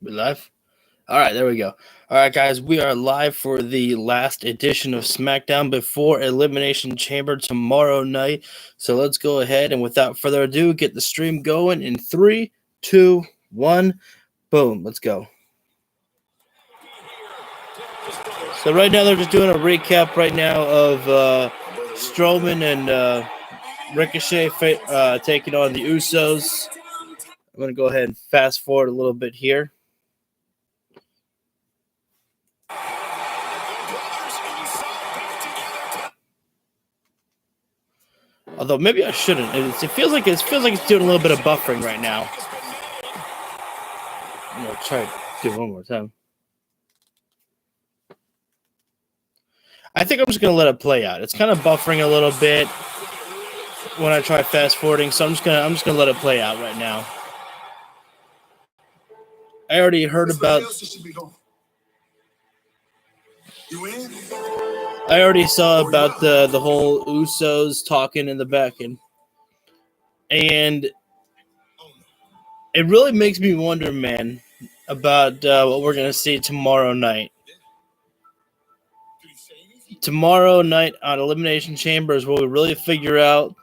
We live? All right, there we go. All right, guys, we are live for the last edition of Smackdown before Elimination Chamber tomorrow night. So let's go ahead and without further ado, get the stream going in 3, 2, 1. Boom, let's go. So right now they're just doing a recap right now of Strowman and Ricochet taking on the Usos. I'm going to go ahead and fast forward a little bit here. Although maybe I shouldn't. It feels like it's doing a little bit of buffering right now. I'm gonna try to do it one more time. I think I'm just gonna let it play out. It's kind of buffering a little bit when I try fast forwarding, so I'm just gonna let it play out right now. I already heard about. I already saw about the whole Usos talking in the back end. And it really makes me wonder, man, about what we're going to see tomorrow night. Tomorrow night on Elimination Chamber is where we really figure out,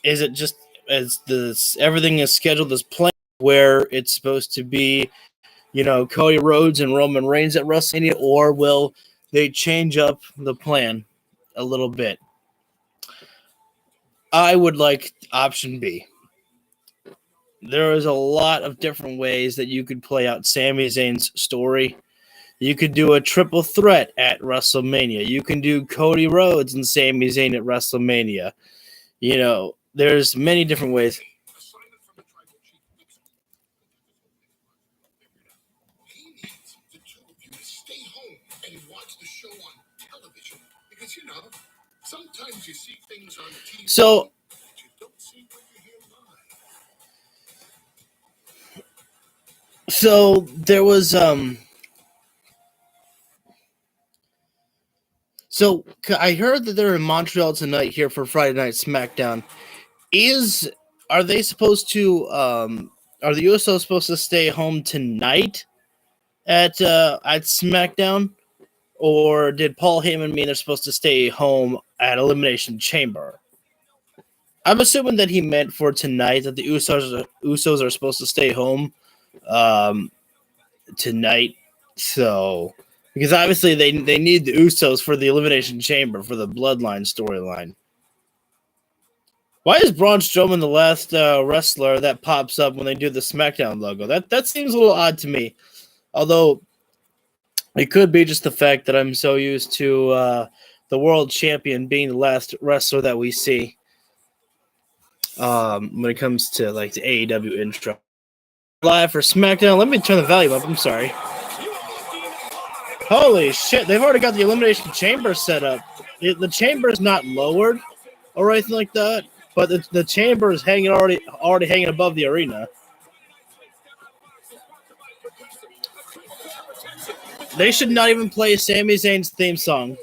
is it just as everything is scheduled as planned, where it's supposed to be, Cody Rhodes and Roman Reigns at WrestleMania, or will they change up the plan a little bit? I would like option B. There is a lot of different ways that you could play out Sami Zayn's story. You could do a triple threat at WrestleMania. You can do Cody Rhodes and Sami Zayn at WrestleMania. There's many different ways. Sometimes you see things on TV. So, there was So I heard that they're in Montreal tonight here for Friday Night Smackdown. Are they supposed to are the Usos supposed to stay home tonight at Smackdown? Or did Paul Heyman mean they're supposed to stay home at Elimination Chamber? I'm assuming that he meant for tonight, that the Usos are supposed to stay home tonight. So, because obviously they need the Usos for the Elimination Chamber, for the Bloodline storyline. Why is Braun Strowman the last wrestler that pops up when they do the SmackDown logo? That seems a little odd to me. Although it could be just the fact that I'm so used to the world champion being the last wrestler that we see when it comes to like the AEW intro. Live for SmackDown. Let me turn the volume up. I'm sorry. Holy shit! They've already got the Elimination Chamber set up. The chamber is not lowered or anything like that, but the chamber is already hanging above the arena. They should not even play Sami Zayn's theme song.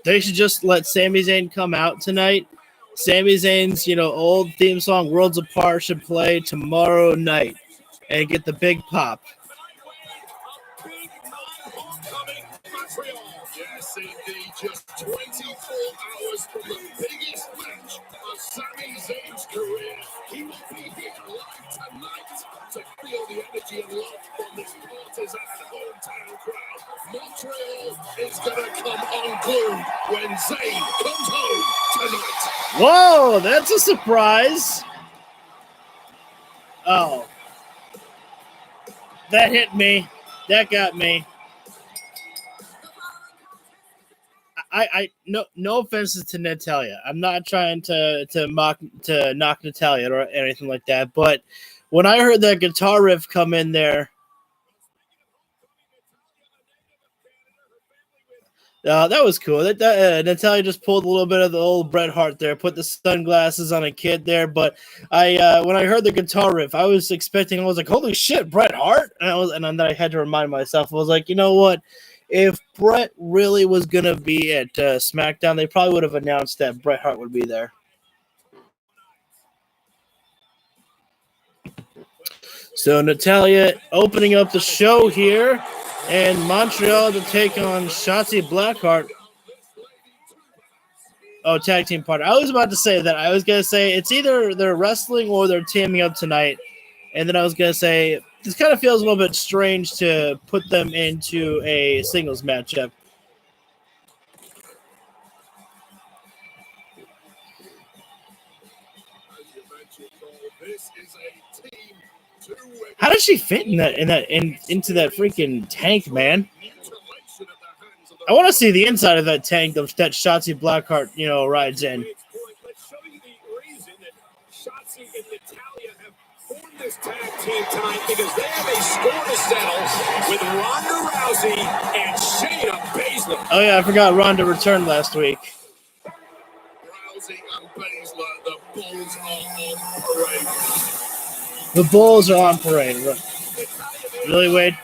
They should just let Sami Zayn come out tonight. Sami Zayn's, old theme song, Worlds Apart, should play tomorrow night and get the big pop. Yes, indeed, just 24 hours from the biggest match of Sami Zayn's career. He will be here live tonight to feel the energy and love from this partisan hometown crowd. Montreal is going to come unglued when Zayn comes home tonight. Whoa, that's a surprise. Oh. That hit me. That got me. No offenses to Natalya. I'm not trying to knock Natalya or anything like that. But when I heard that guitar riff come in there, that was cool. Natalya just pulled a little bit of the old Bret Hart there, put the sunglasses on a kid there. But when I heard the guitar riff, I was like, holy shit, Bret Hart! And then I had to remind myself. I was like, you know what? If Bret really was going to be at SmackDown, they probably would have announced that Bret Hart would be there. So Natalya opening up the show here, and Montreal to take on Shotzi Blackheart. Oh, tag team partner. I was about to say that. I was going to say it's either they're wrestling or they're teaming up tonight. And then I was going to say this kind of feels a little bit strange to put them into a singles matchup. How does she fit into that freaking tank, man? I want to see the inside of that tank that Shotzi Blackheart, rides in. Shotzi and Natalya have formed this tag team tonight because they have a score to settle with Ronda Rousey and Shayna Baszler. Oh yeah, I forgot Ronda returned last week. Rousey and Baszler, the Bulls are on parade. The Bulls are on parade. Really, Wade?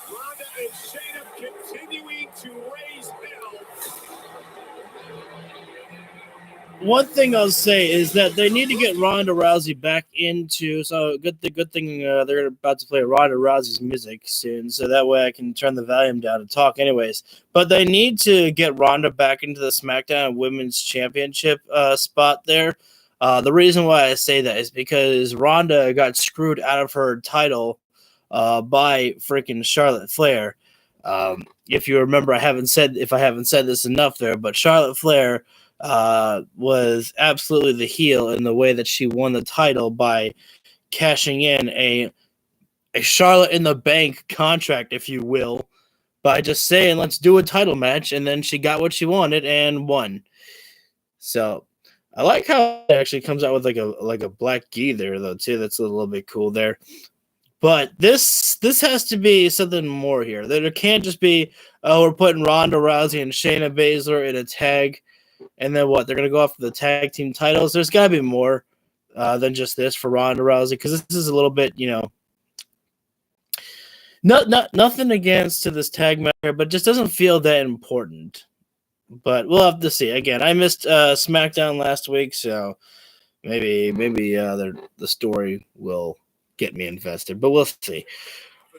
Ronda and Shayna continuing to raise hell. One thing I'll say is that they need to get Ronda Rousey back into. So good thing they're about to play Ronda Rousey's music soon, so that way I can turn the volume down and talk anyways. But they need to get Ronda back into the SmackDown Women's Championship spot there. The reason why I say that is because Ronda got screwed out of her title by freaking Charlotte Flair. If you remember, I haven't said this enough there, but Charlotte Flair was absolutely the heel in the way that she won the title by cashing in a Charlotte in the Bank contract, if you will, by just saying, let's do a title match, and then she got what she wanted and won. So I like how it actually comes out with like a black gi there, though, too. That's a little bit cool there. But this has to be something more here. There can't just be, oh, we're putting Ronda Rousey and Shayna Baszler in a tag, and then what? They're going to go after the tag team titles. There's got to be more than just this for Ronda Rousey, because this is a little bit, nothing against to this tag match, but it just doesn't feel that important. But we'll have to see. Again, I missed SmackDown last week, so maybe the story will get me invested, but we'll see.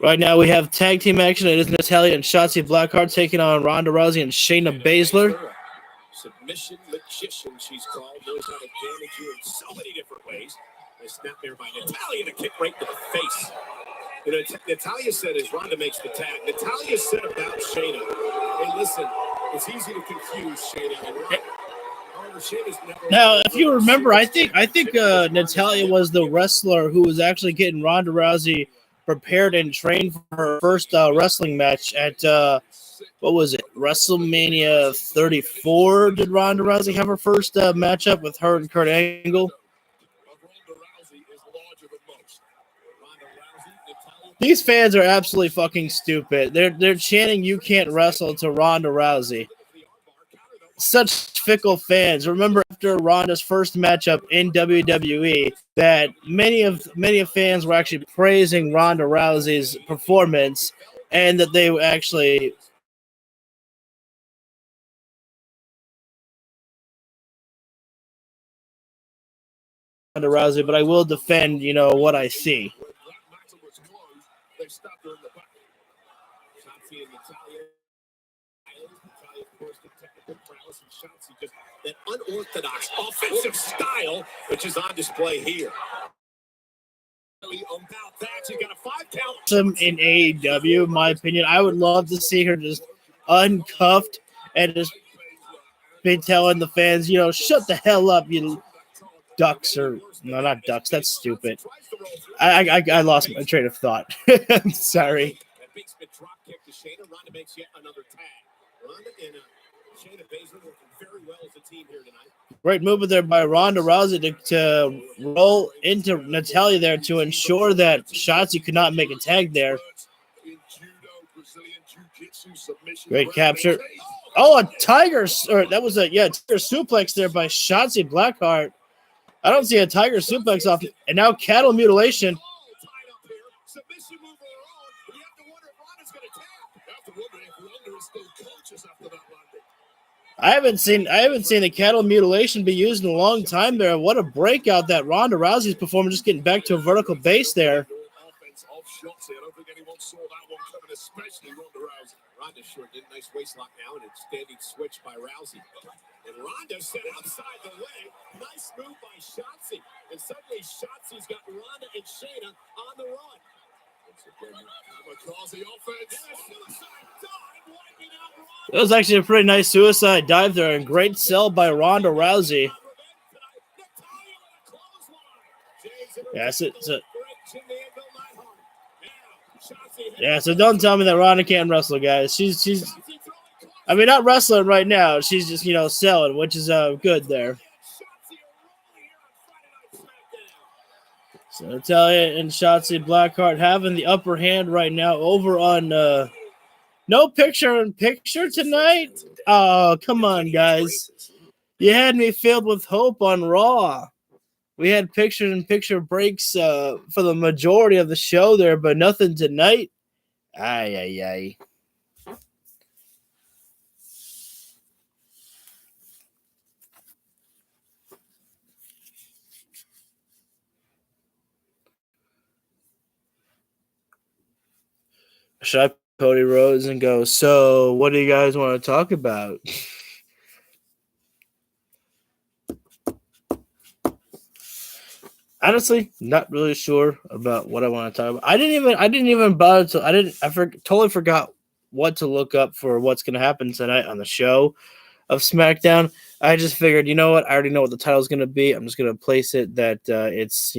Right now we have tag team action. It is Natalya and Shotzi Blackheart taking on Ronda Rousey and Shayna Baszler. Submission magician, she's called. Knows how to damage you in so many different ways. A snap there by Natalya to kick right to the face. Natalya said as Ronda makes the tag, Natalya said about Shayna, hey, listen, it's easy to confuse Shayna and Ronda. Now, if you remember, I think Natalya was the wrestler who was actually getting Ronda Rousey prepared and trained for her first wrestling match at what was it, WrestleMania 34? Did Ronda Rousey have her first matchup with her and Kurt Angle? These fans are absolutely fucking stupid. They're chanting "You can't wrestle" to Ronda Rousey. Such fickle fans. Remember after Ronda's first matchup in WWE that many of fans were actually praising Ronda Rousey's performance, and that they actually Ronda Rousey, but I will defend, what I see. That unorthodox offensive style, which is on display here. About that, you got a 5 count. In AEW, in my opinion, I would love to see her just uncuffed and just be telling the fans, shut the hell up, you ducks, or no, not ducks. That's stupid. I lost my train of thought. I'm sorry. That big spin drop kick to Shayna. Ronda makes yet another tag. Ronda and Shayna Baszler working very well as a team here tonight. Great movement there by Ronda Rousey to roll into Natalya there to ensure that Shotzi could not make a tag there. Great capture. Oh, a tiger, or that was tiger suplex there by Shotzi Blackheart. I don't see a tiger suplex off, and now cattle mutilation. Submission move of her own. You have to wonder if Ronda's going to tap. You have to wonder if Ronda is still conscious after that landing. I haven't seen the cattle mutilation be used in a long time there. What a breakout that Ronda Rousey's performing, just getting back to a vertical base there. Offense off shots here. I don't think anyone saw that one coming, especially Ronda Rousey. Ronda sure did. Nice waist lock now and a standing switch by Rousey. And Ronda set outside the way. Nice move by Shotzi. And suddenly Shotzi's got Ronda and Shayna on the run. Across the offense. It was actually a pretty nice suicide dive there, and great sell by Ronda Rousey. Yeah, so don't tell me that Ronda can't wrestle, guys. She's I mean, not wrestling right now. She's just, selling, which is good there. So Natalya and Shotzi Blackheart having the upper hand right now over on no picture-in-picture tonight. Oh, come on, guys. You had me filled with hope on Raw. We had picture-in-picture breaks for the majority of the show there, but nothing tonight. Ay. Should I Cody Rhodes and go, so what do you guys want to talk about? Honestly, not really sure about what I want to talk about. I didn't even bother to. Totally forgot what to look up for what's going to happen tonight on the show of SmackDown. I just figured, you know what? I already know what the title is going to be. I'm just going to place it that it's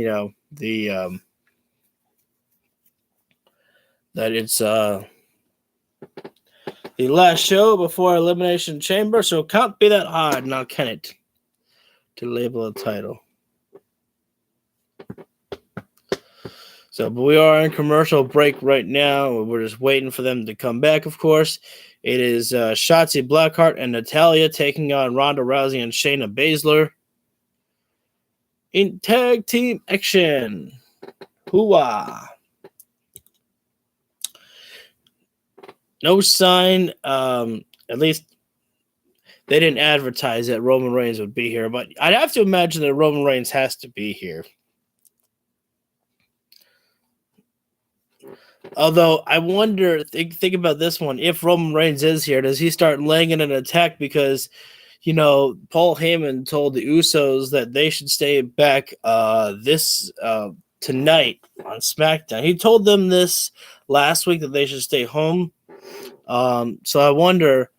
the last show before Elimination Chamber, so it can't be that hard now, can it? To label a title. So, but we are in commercial break right now. We're just waiting for them to come back, of course. It is Shotzi Blackheart and Natalya taking on Ronda Rousey and Shayna Baszler in tag team action. Hooah. No sign, at least they didn't advertise that Roman Reigns would be here, but I'd have to imagine that Roman Reigns has to be here. Although I wonder, think about this one. If Roman Reigns is here, does he start laying in an attack because, Paul Heyman told the Usos that they should stay back tonight on SmackDown. He told them this last week that they should stay home. So I wonder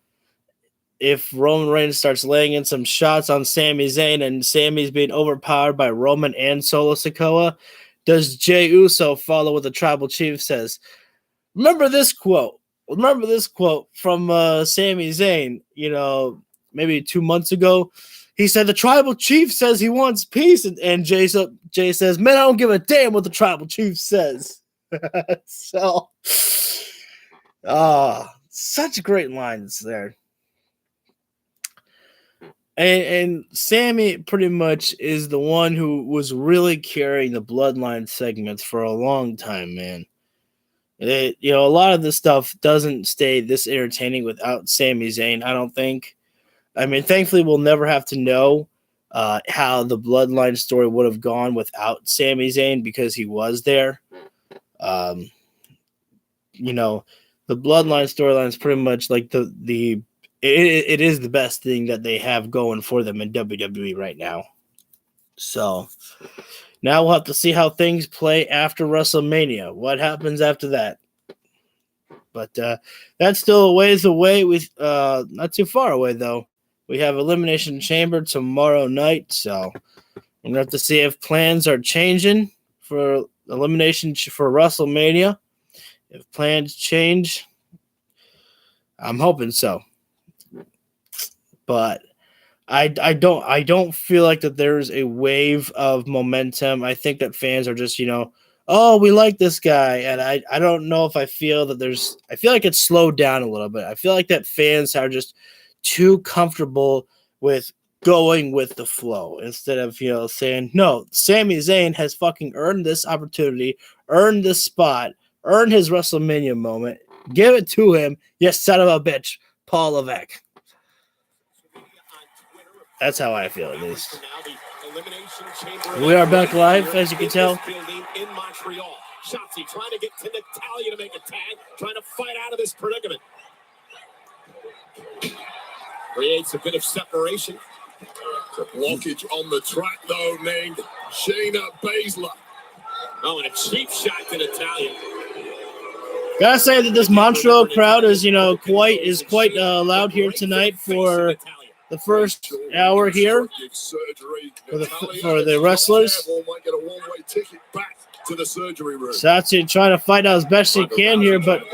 if Roman Reigns starts laying in some shots on Sami Zayn and Sami's being overpowered by Roman and Solo Sikoa. Does Jey Uso follow what the Tribal Chief says? Remember this quote from Sami Zayn, maybe 2 months ago. He said the Tribal Chief says he wants peace, and Jey says, man, I don't give a damn what the Tribal Chief says. So, such great lines there. And Sami pretty much is the one who was really carrying the Bloodline segments for a long time, man. A lot of this stuff doesn't stay this entertaining without Sami Zayn, I don't think. I mean, thankfully, we'll never have to know how the Bloodline story would have gone without Sami Zayn because he was there. The Bloodline storyline is pretty much like it is the best thing that they have going for them in WWE right now. So now we'll have to see how things play after WrestleMania. What happens after that? But that's still a ways away. Not too far away, though. We have Elimination Chamber tomorrow night, so we're going to have to see if plans are changing for Elimination for WrestleMania. If plans change, I'm hoping so. But I don't feel like that there's a wave of momentum. I think that fans are just, oh, we like this guy. And I don't know if I feel that I feel like it's slowed down a little bit. I feel like that fans are just too comfortable with going with the flow instead of, saying, no, Sami Zayn has fucking earned this opportunity, earned this spot, earned his WrestleMania moment. Give it to him, you son of a bitch, Paul Levesque. That's how I feel, at least. We are back live, as you can tell. In Montreal. Shotzi trying to get to Natalya to make a tag, trying to fight out of this predicament. Creates a bit of separation. The blockage on the track, though, named Shayna Baszler. Oh, and a cheap shot to Natalya. Gotta say that this Montreal crowd is, quite loud here tonight for the first hour here for the wrestlers. To the surgery room. Shotzi trying to fight out as best she can here, but I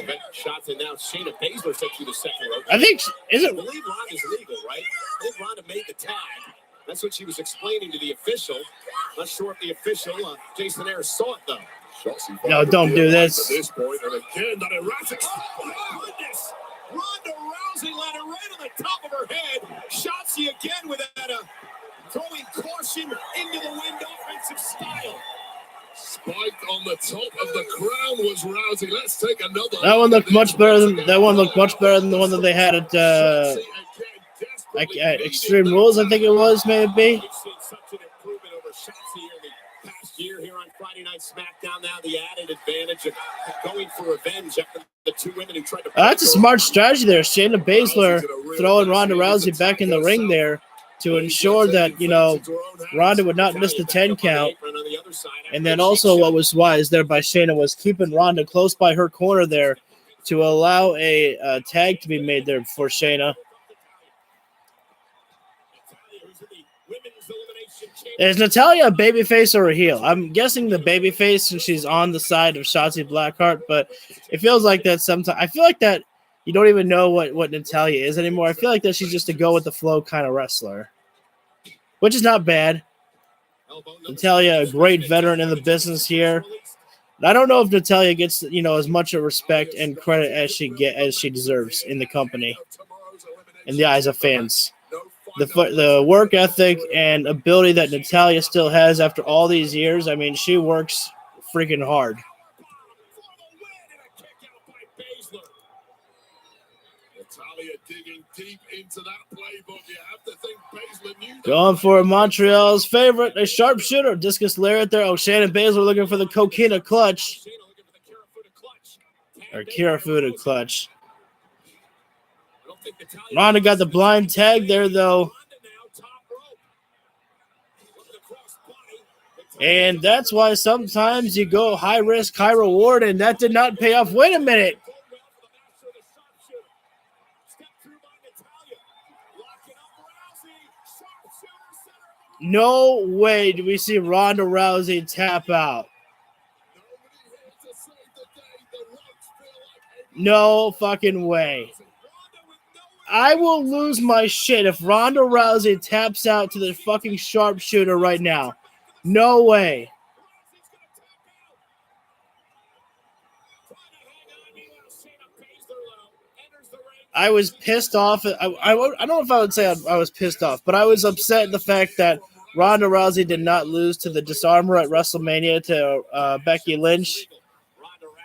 think I believe Ronda's legal, right? I think Ronda made the tag. That's what she was explaining to the official. Not sure if the official, Jason Ayers, saw it though. No, don't do this. At this point, and again, that erratic. Oh my goodness! Ronda Rousey landed right on the top of her head. Shotzi again with that throwing caution into the wind offensive style. Spiked on the top of the crown was Rousey. Let's take another. That one looked much better than the one that they had at Extreme Rules, I think it was, maybe. We've seen such an improvement over Shotzi in the past year here on Friday Night SmackDown. Now the added advantage of going for revenge after the two women who tried to. That's a smart strategy there. Shayna Baszler throwing Ronda Rousey back in the ring there to ensure that, Ronda would not miss the 10 count. And then also what was wise there by Shayna was keeping Ronda close by her corner there to allow a tag to be made there for Shayna. Is Natalya a babyface or a heel? I'm guessing the babyface since she's on the side of Shotzi Blackheart, but it feels like that sometimes. I feel like that you don't even know what Natalya is anymore. I feel like that she's just a go-with-the-flow kind of wrestler, which is not bad. Natalya, a great veteran in the business here. I don't know if Natalya gets, as much of respect and credit as she deserves in the company, in the eyes of fans. The work ethic and ability that Natalya still has after all these years, I mean, she works freaking hard. Digging deep into that playbook. You have to think Baszler knew. Going for Montreal's favorite, a sharpshooter. Discus lariat there. Shannon Baszler looking for the Coquina clutch. Or Kirifuda clutch. Ronda got the blind tag there, though. And that's why sometimes you go high risk, high reward, and that did not pay off. Wait a minute. No way do we see Ronda Rousey tap out. No fucking way. I will lose my shit if Ronda Rousey taps out to the fucking sharpshooter right now. No way. I was pissed off. I don't know if I would say I was pissed off, but I was upset at the fact that Ronda Rousey did not lose to the Disarmer at WrestleMania to Becky Lynch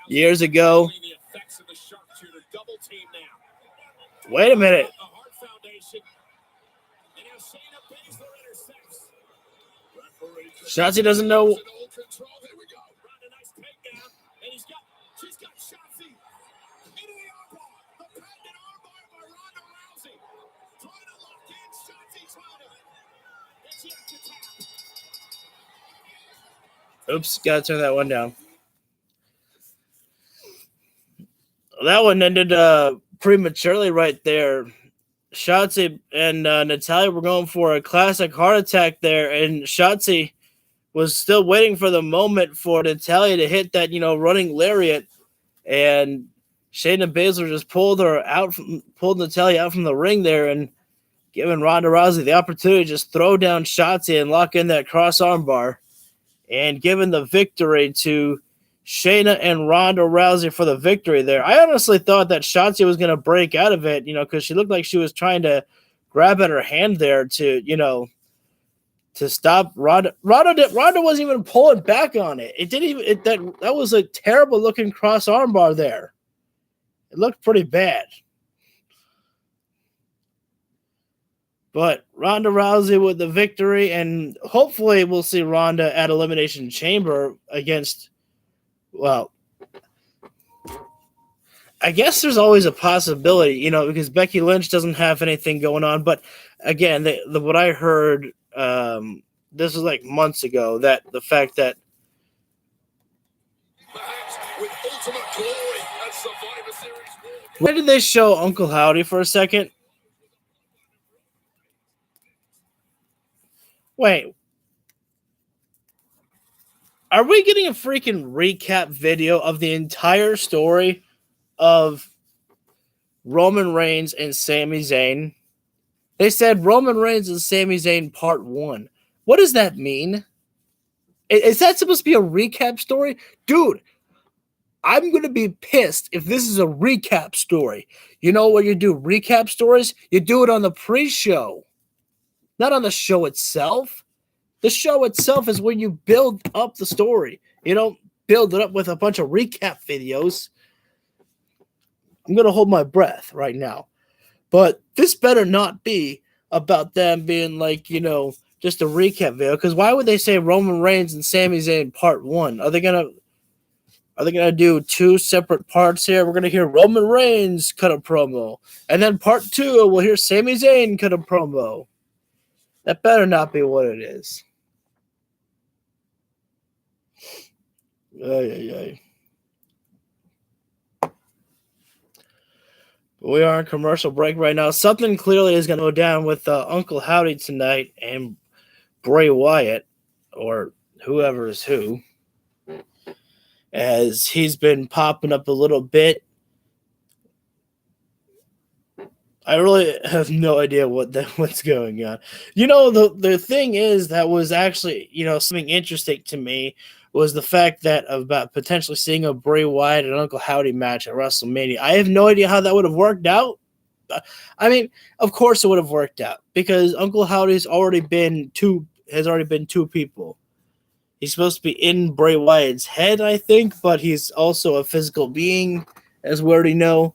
years ago. Wait a minute. Shotzi doesn't know. Oops, gotta turn that one down. That one ended prematurely right there. Shotzi and Natalya were going for a classic heart attack there, and Shotzi was still waiting for the moment for Natalya to hit that, running lariat, and Shayna Baszler just pulled Natalya out from the ring there, and giving Ronda Rousey the opportunity to just throw down Shotzi and lock in that cross arm bar, and giving the victory to Shayna and Ronda Rousey for the victory there. I honestly thought that Shotzi was going to break out of it, because she looked like she was trying to grab at her hand there to, to stop Ronda. Ronda wasn't even pulling back on it. It didn't even that was a terrible looking cross armbar there. It looked pretty bad. But Ronda Rousey with the victory, and hopefully we'll see Ronda at Elimination Chamber against, well, I guess there's always a possibility, because Becky Lynch doesn't have anything going on. But again, what I heard, this was like months ago, that the fact that why did they show Uncle Howdy for a second? Wait. Are we getting a freaking recap video of the entire story of Roman Reigns and Sami Zayn? They said Roman Reigns and Sami Zayn Part 1. What does that mean? Is that supposed to be a recap story? Dude, I'm going to be pissed if this is a recap story. You know what you do recap stories? You do it on the pre-show, not on the show itself. The show itself is when you build up the story. You don't build it up with a bunch of recap videos. I'm going to hold my breath right now. But this better not be about them being like, just a recap video. Because why would they say Roman Reigns and Sami Zayn Part 1? Are they gonna do two separate parts here? We're gonna hear Roman Reigns cut a promo, and then Part 2 we'll hear Sami Zayn cut a promo. That better not be what it is. Ay. We are on commercial break right now. Something clearly is going to go down with Uncle Howdy tonight and Bray Wyatt, or whoever is who, as he's been popping up a little bit. I really have no idea what's going on. The thing is that was actually, something interesting to me was the fact that about potentially seeing a Bray Wyatt and Uncle Howdy match at WrestleMania. I have no idea how that would have worked out. I mean, of course it would have worked out because Uncle Howdy's already been two people. He's supposed to be in Bray Wyatt's head, I think, but he's also a physical being, as we already know.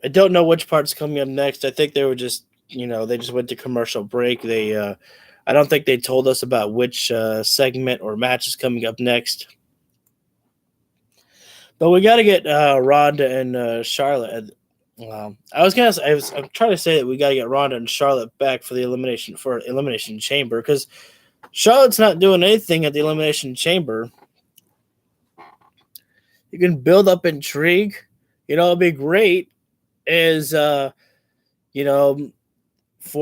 I don't know which part's coming up next. I think they were just, they just went to commercial break. I don't think they told us about which segment or match is coming up next. But we got to get Ronda and Charlotte. I'm trying to say that we got to get Ronda and Charlotte back for the Elimination Chamber, because Charlotte's not doing anything at the Elimination Chamber. You can build up intrigue. It'd be great. Is for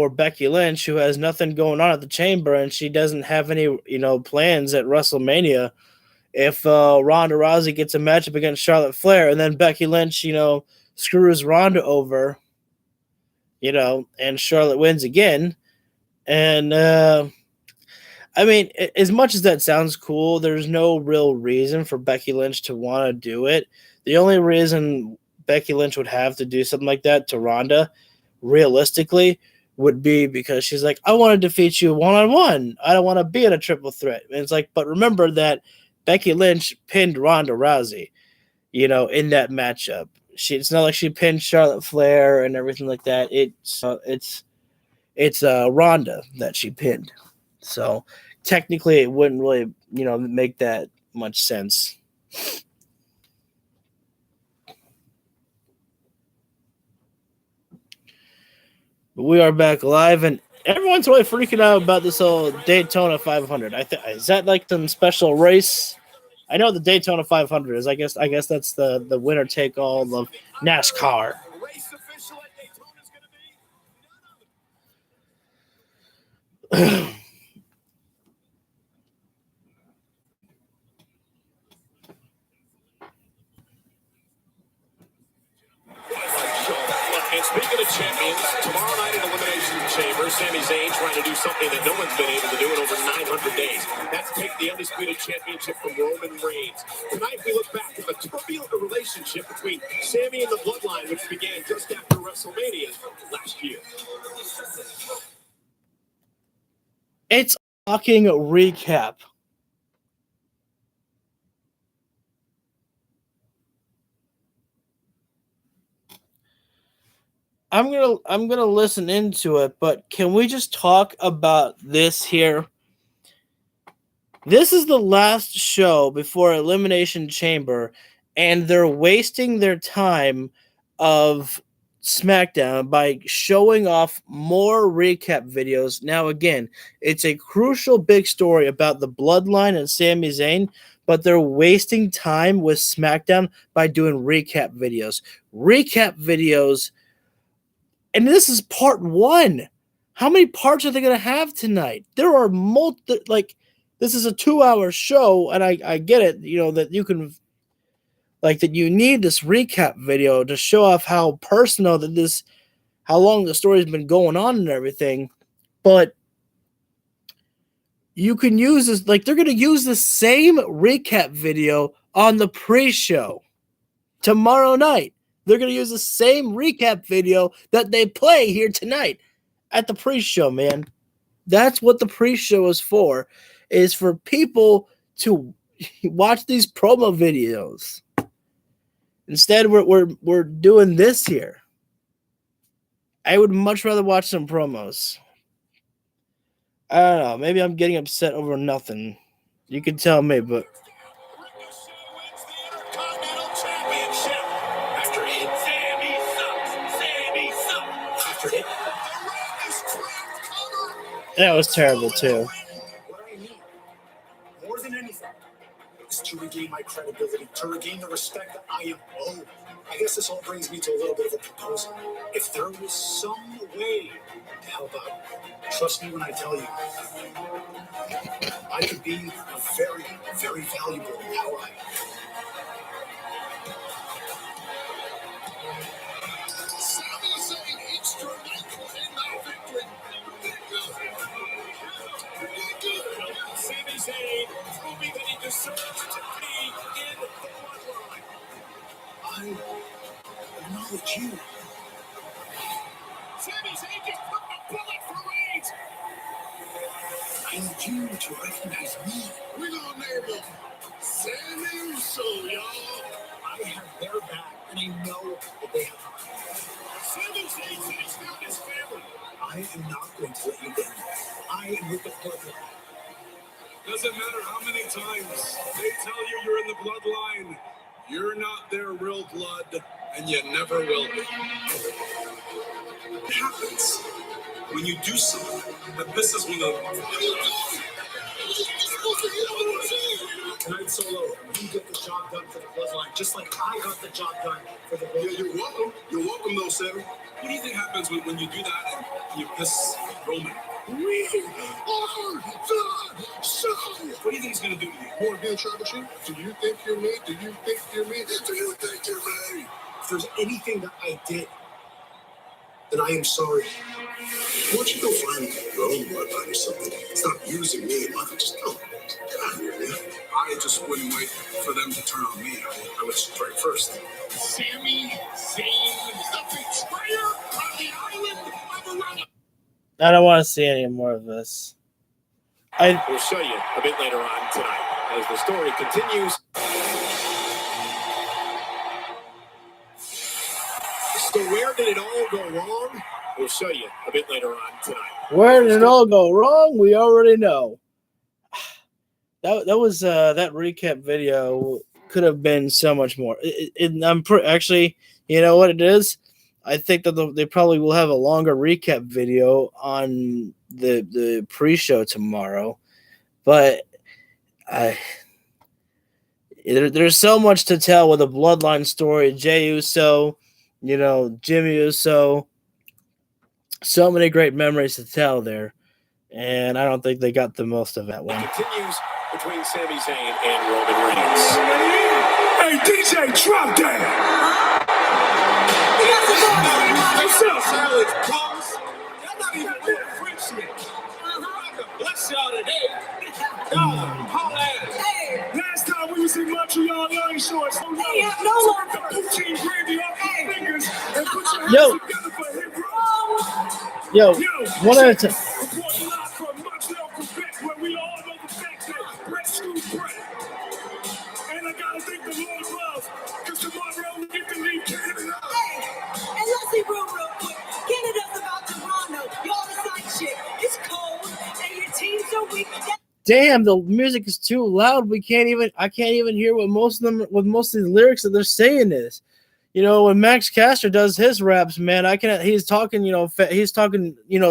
Becky Lynch, who has nothing going on at the Chamber and she doesn't have any plans at WrestleMania, if Ronda Rousey gets a matchup against Charlotte Flair and then Becky Lynch screws Ronda over, and Charlotte wins again, and I mean, as much as that sounds cool, there's no real reason for Becky Lynch to want to do it. The only reason Becky Lynch would have to do something like that to Ronda, realistically, would be because she's like, I want to defeat you one-on-one. I don't want to be in a triple threat. And it's like, but remember that Becky Lynch pinned Ronda Rousey, in that matchup. It's not like she pinned Charlotte Flair and everything like that. It's Ronda that she pinned. So technically it wouldn't really, make that much sense. But we are back live, and everyone's really freaking out about this whole Daytona 500. Is that like some special race? I know the Daytona 500 is. I guess that's the winner take all of NASCAR. And speaking of champions, tomorrow night in Elimination Chamber, Sami Zayn trying to do something that no one's been able to do in over 900 days. That's take the Undisputed Championship from Roman Reigns. Tonight we look back at the turbulent relationship between Sami and the Bloodline, which began just after WrestleMania last year. It's a fucking recap. I'm gonna listen into it, but can we just talk about this here? This is the last show before Elimination Chamber, and they're wasting their time of SmackDown by showing off more recap videos. Now, again, it's a crucial big story about the Bloodline and Sami Zayn, but they're wasting time with SmackDown by doing recap videos. Recap videos. And this is part one. How many parts are they going to have tonight? There are this is a 2-hour show, and I get it, that you can, that you need this recap video to show off how personal how long the story's been going on and everything. But you can use this, they're going to use the same recap video on the pre-show tomorrow night. They're going to use the same recap video that they play here tonight at the pre-show, man. That's what the pre-show is for people to watch these promo videos. Instead, we're doing this here. I would much rather watch some promos. I don't know. Maybe I'm getting upset over nothing. You can tell me, but... That was terrible, too. What I need, more than anything, is to regain my credibility, to regain the respect that I am owed. I guess this all brings me to a little bit of a proposal. If there was some way to help out, trust me when I tell you, I could be a very, very valuable ally. Sami Zayn instrumental in that victory. Sami Zayn proving that he deserves to be in the bloodline. I acknowledge you. Sami Zayn just put the bullet for Reigns. I need you to recognize me. We're gonna name him Sami Zayn, y'all. I have their back, and I know that they have mine. Sami Zayn has found his family. I am not going to let you down. I am with the bloodline. Doesn't matter how many times they tell you you're in the bloodline, you're not their real blood, and you never will be. What happens when you do something that pisses me off? Tonight, Solo, you get the job done for the bloodline, just like I got the job done for the bloodline. Yeah, you're welcome. You're welcome, though, Sammy. What do you think happens when you do that and you piss Roman? We are the show. What do you think he's going to do to you? You want to be in trouble, Chief? Do you think you're me? Do you think you're me? Do you think you're me? If there's anything that I did, then I am sorry. Why don't you go find your own bloodline or something? Stop using me and Michael. Just go. Get out of here, man. I just wouldn't wait for them to turn on me. I would strike first. Sami Zayn, the betrayer on the island of Around. I don't want to see any more of this. We'll show you a bit later on tonight as the story continues. So where did it all go wrong? We'll show you a bit later on tonight. Where did it all go wrong? We already know. That was that recap video could have been so much more. Actually, you know what it is? I think that they probably will have a longer recap video on the pre-show tomorrow, but there's so much to tell with a bloodline story. Jey Uso, Jimmy Uso, so many great memories to tell there, and I don't think they got the most of that one. It continues between Sami Zayn and Roman Reigns. Hey, DJ, drop that! Brandy out no longer. Team Brandy off your fingers and put your hands Yo. together for him. Yo, one at a time. Reporting live from Montreal, Quebec, where we all know the fact that Brett screwed Brett. And I gotta thank the Lord above, because tomorrow we get to leave Canada. Hey, and let's be real quick. Canada's about Toronto. Y'all decide shit. It's cold, and your team's so weak. Damn, the music is too loud. I can't even hear what most of the lyrics that they're saying is. You know, when Max Caster does his raps, man, he's talking,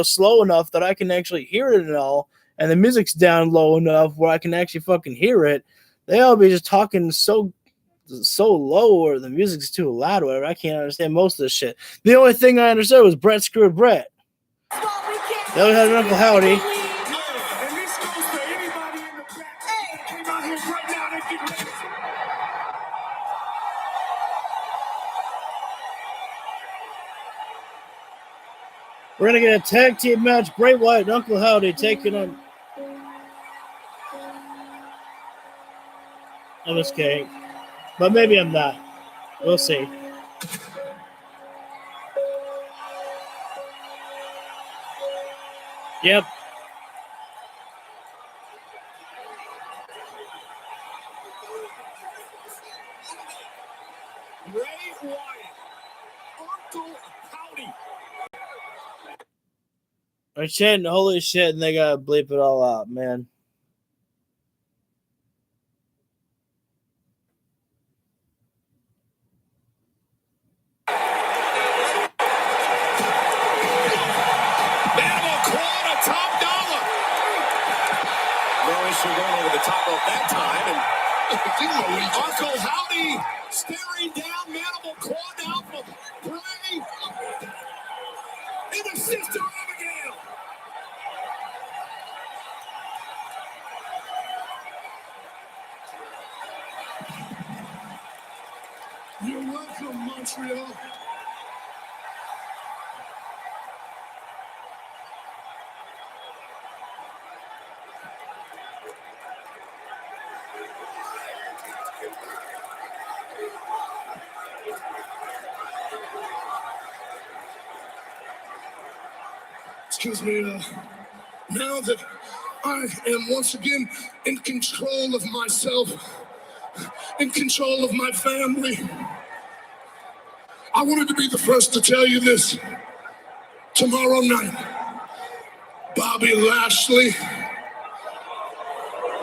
slow enough that I can actually hear it and all, and the music's down low enough where I can actually fucking hear it. They all be just talking so low, or the music's too loud, or whatever. I can't understand most of this shit. The only thing I understood was Brett screwed Brett. They only had an Uncle Howdy. And this goes to anybody in the back that came out here right now that get ready. We're gonna get a tag team match. Bray Wyatt and Uncle Howdy taking on MSK. But maybe I'm not. We'll see. Yep. Bray Wyatt, Uncle Howdy. I'm chanting holy shit, and they gotta bleep it all out, man. Animal Claw to top dollar. No issue going over the top of that time. And Uncle Howdy staring down Manimal Claw down from Bray. And the sister Abigail. You're welcome, Montreal. Excuse me, now that I am once again in control of myself, in control of my family, I wanted to be the first to tell you this. Tomorrow night, Bobby Lashley,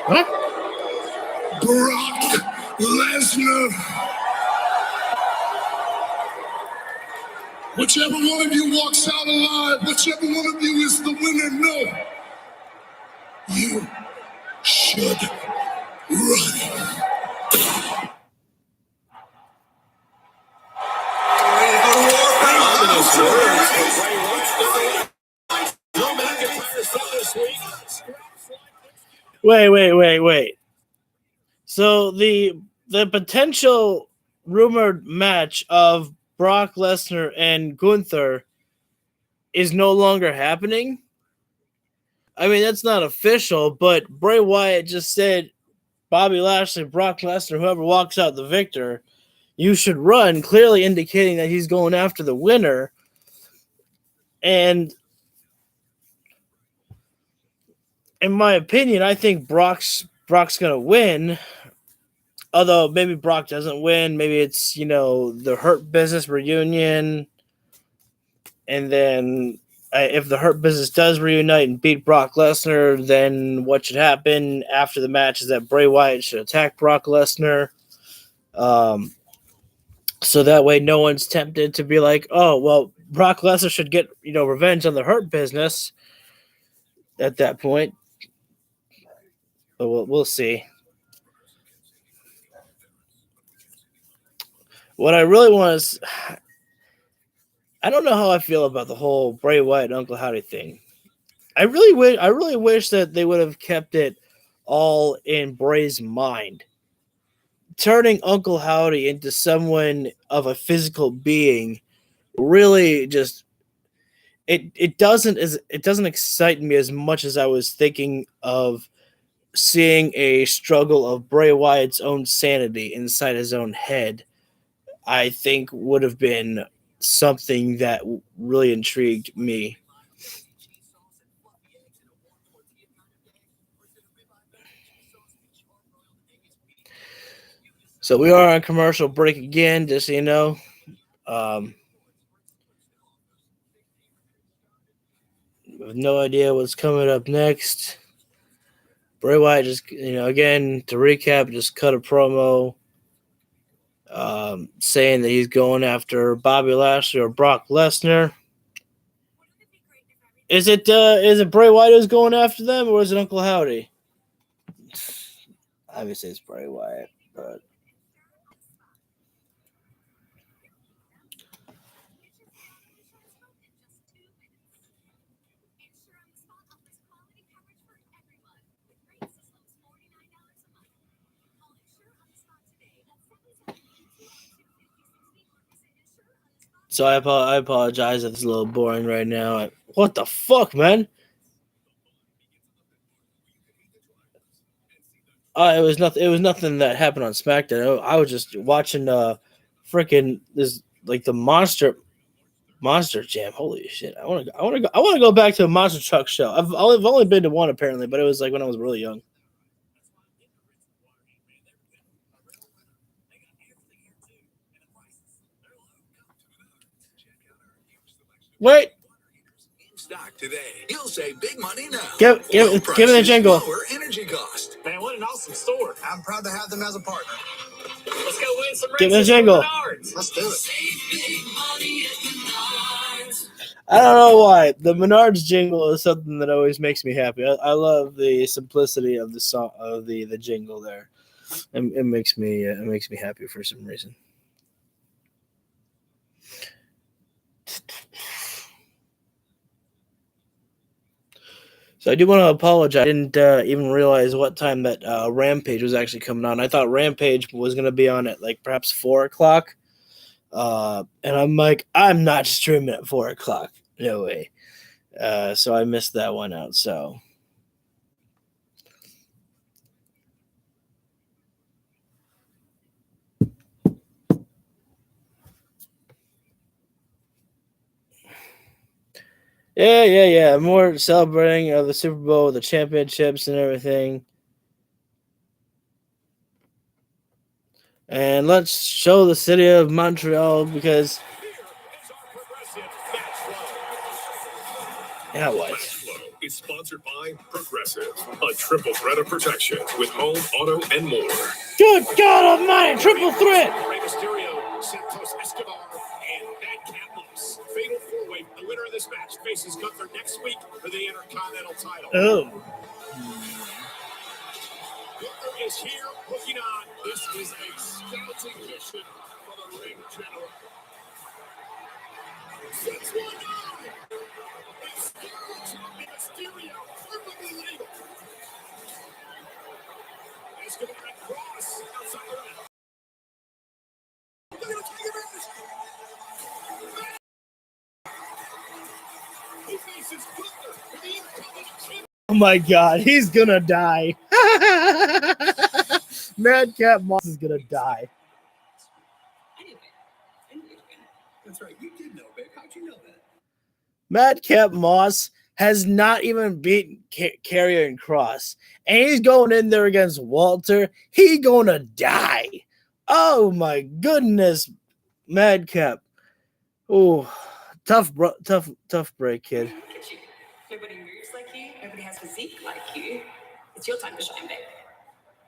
Brock Lesnar, whichever one of you walks out alive, whichever one of you is the winner, no, you should run. Wait. So the potential rumored match of Brock Lesnar and Gunther is no longer happening. I mean, that's not official, but Bray Wyatt just said Bobby Lashley, Brock Lesnar, whoever walks out the victor, you should run, clearly indicating that he's going after the winner. And in my opinion, I think Brock's going to win. Although maybe Brock doesn't win. Maybe it's, the Hurt Business reunion. And then if the Hurt Business does reunite and beat Brock Lesnar, then what should happen after the match is that Bray Wyatt should attack Brock Lesnar. So that way no one's tempted to be like, oh, well, Brock Lesnar should get, revenge on the Hurt Business at that point. But we'll see. What I really want is, I don't know how I feel about the whole Bray Wyatt and Uncle Howdy thing. I really wish that they would have kept it all in Bray's mind. Turning Uncle Howdy into someone of a physical being really just it doesn't excite me as much as I was thinking of seeing a struggle of Bray Wyatt's own sanity inside his own head I think would have been something that really intrigued me. So we are on commercial break again, just so you know. With no idea what's coming up next. Bray Wyatt just, again, to recap, just cut a promo saying that he's going after Bobby Lashley or Brock Lesnar. Is it Bray Wyatt who's going after them, or is it Uncle Howdy? Obviously, it's Bray Wyatt, but so I apologize if it's a little boring right now. What the fuck, man? It was nothing. It was nothing that happened on SmackDown. I was just watching freaking this, like, the Monster Jam. Holy shit! I want to go back to a Monster Truck show. I've only been to one apparently, but it was like when I was really young. Wait. Stock today. You'll save big money now. Give me the jingle. Lower energy cost. Man, what an awesome store. I'm proud to have them as a partner. Let's go win some Give me the races jingle. from Menards. Let's do it. I don't know why. The Menards jingle is something that always makes me happy. I love the simplicity of the song, of the jingle there. It makes me happy for some reason. So I do want to apologize. I didn't even realize what time that Rampage was actually coming on. I thought Rampage was going to be on at like perhaps 4 o'clock. And I'm like, I'm not streaming at 4 o'clock. No way. So I missed that one out. So yeah. More celebrating the Super Bowl, the championships and everything. And let's show the city of Montreal because yeah, what? Is sponsored by Progressive, a triple threat of protection with home, auto, and more. Good God Almighty, triple threat! Rey Mysterio, Santos Escobar, and Madcap Moss. Fatal four-way. The winner of this match faces Gunther next week for the Intercontinental title. Oh. Gunther is here, looking on. This is a scouting mission for the ring general. 619! It's Mysterio, perfectly legal. Escobar and Cross outside the ring. Look at the King of Edge. He faces Gunther for the Intercontinental Championship. Oh my God, he's gonna die. Madcap Moss is gonna die. That's right. You did know, babe. How'd you know that? Madcap Moss has not even beaten Karrion Kross, and he's going in there against Walter. He gonna die. Oh my goodness, Madcap. Oh, tough break, kid. Nobody moves like you. Nobody has physique like you. It's your time to shine, babe.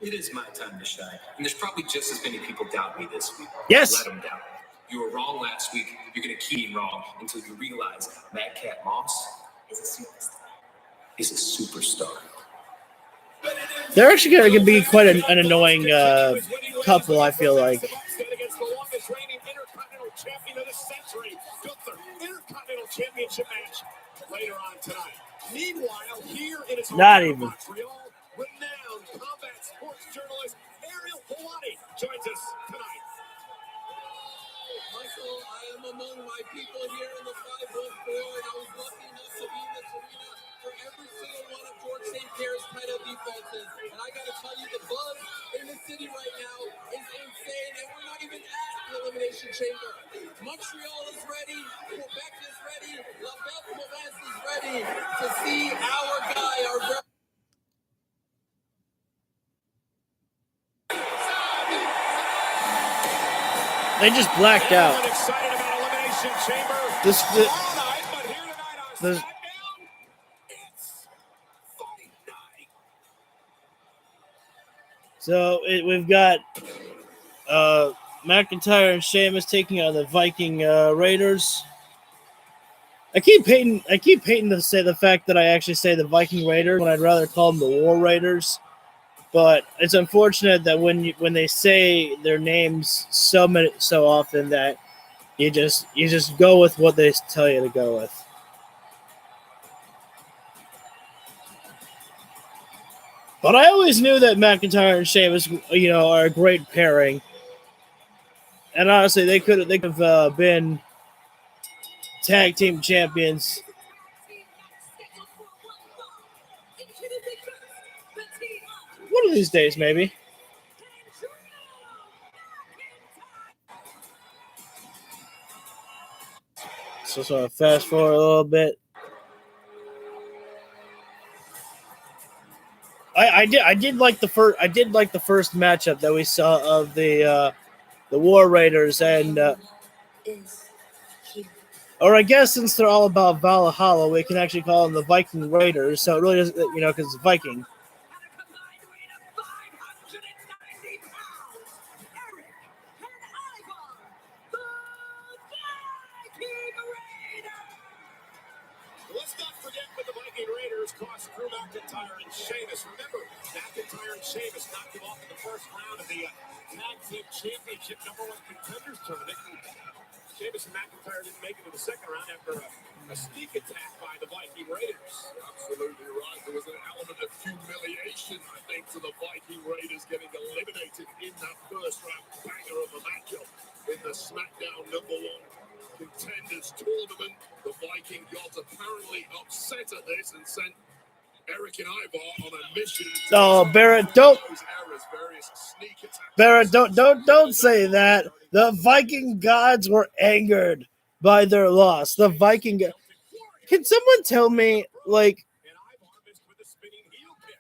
It is my time to shine. And there's probably just as many people doubt me this week. Yes. Let them doubt. You were wrong last week. You're going to keep wrong until you realize Madcap Moss is a superstar. Is a superstar. They're actually going to be quite an annoying couple, I feel like. Against the longest reigning Intercontinental Champion of the century, Gunther, Intercontinental Championship match later on tonight. Meanwhile, here in his Not home even. Montreal, renowned combat sports journalist Ariel Helwani joins us tonight. I am among my people here in the 514, and I was lucky enough to be in this arena for every single one of George St. Pierre's title defenses. And I got to tell you, the buzz in the city right now is insane, and we're not even at the Elimination Chamber. Montreal is ready, Quebec is ready, La Belle Province is ready to see our guy, our brother. They just blacked out. Excited about Elimination Chamber. This But here tonight on there's- Smackdown, it's Fight Night. So we've got McIntyre and Sheamus taking on the Viking Raiders. I keep hating to say the fact that I actually say the Viking Raiders when I'd rather call them the War Raiders. But it's unfortunate that when they say their names so often that you just go with what they tell you to go with. But I always knew that McIntyre and Sheamus, are a great pairing. And honestly, they could have been tag team champions. One of these days, maybe. So fast forward a little bit. I did like the first matchup that we saw of the War Raiders and or I guess since they're all about Valhalla, we can actually call them the Viking Raiders. So it really doesn't, because it's Viking. Let's not forget what the Viking Raiders cost Drew McIntyre and Sheamus. Remember, McIntyre and Sheamus knocked him off in the first round of the Tag Team Championship #1 Contenders Tournament. Sheamus and McIntyre didn't make it to the second round after a sneak attack by the Viking Raiders. Absolutely right. There was an element of humiliation, I think, to the Viking Raiders getting eliminated in that first round banger of a matchup in the Smackdown #1 Contenders Tournament. The Viking gods apparently upset at this and sent Eric and Ivar on a mission. Oh, Barrett, don't say that. The Viking gods were angered by their loss. The Viking. Can someone tell me, like,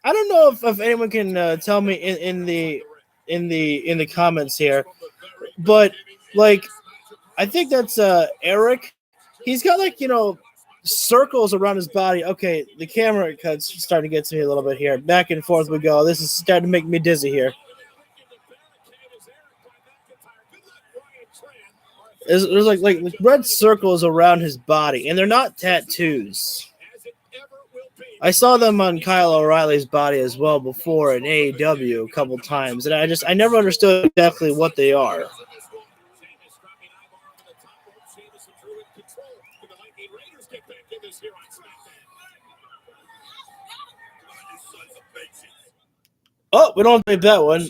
I don't know if anyone can tell me in the comments here, but like, I think that's Eric. He's got circles around his body. Okay, the camera cut's starting to get to me a little bit here. Back and forth we go. This is starting to make me dizzy here. There's like red circles around his body, and they're not tattoos. I saw them on Kyle O'Reilly's body as well before in AEW a couple times, and I never understood exactly what they are. Oh, we don't have to make that one.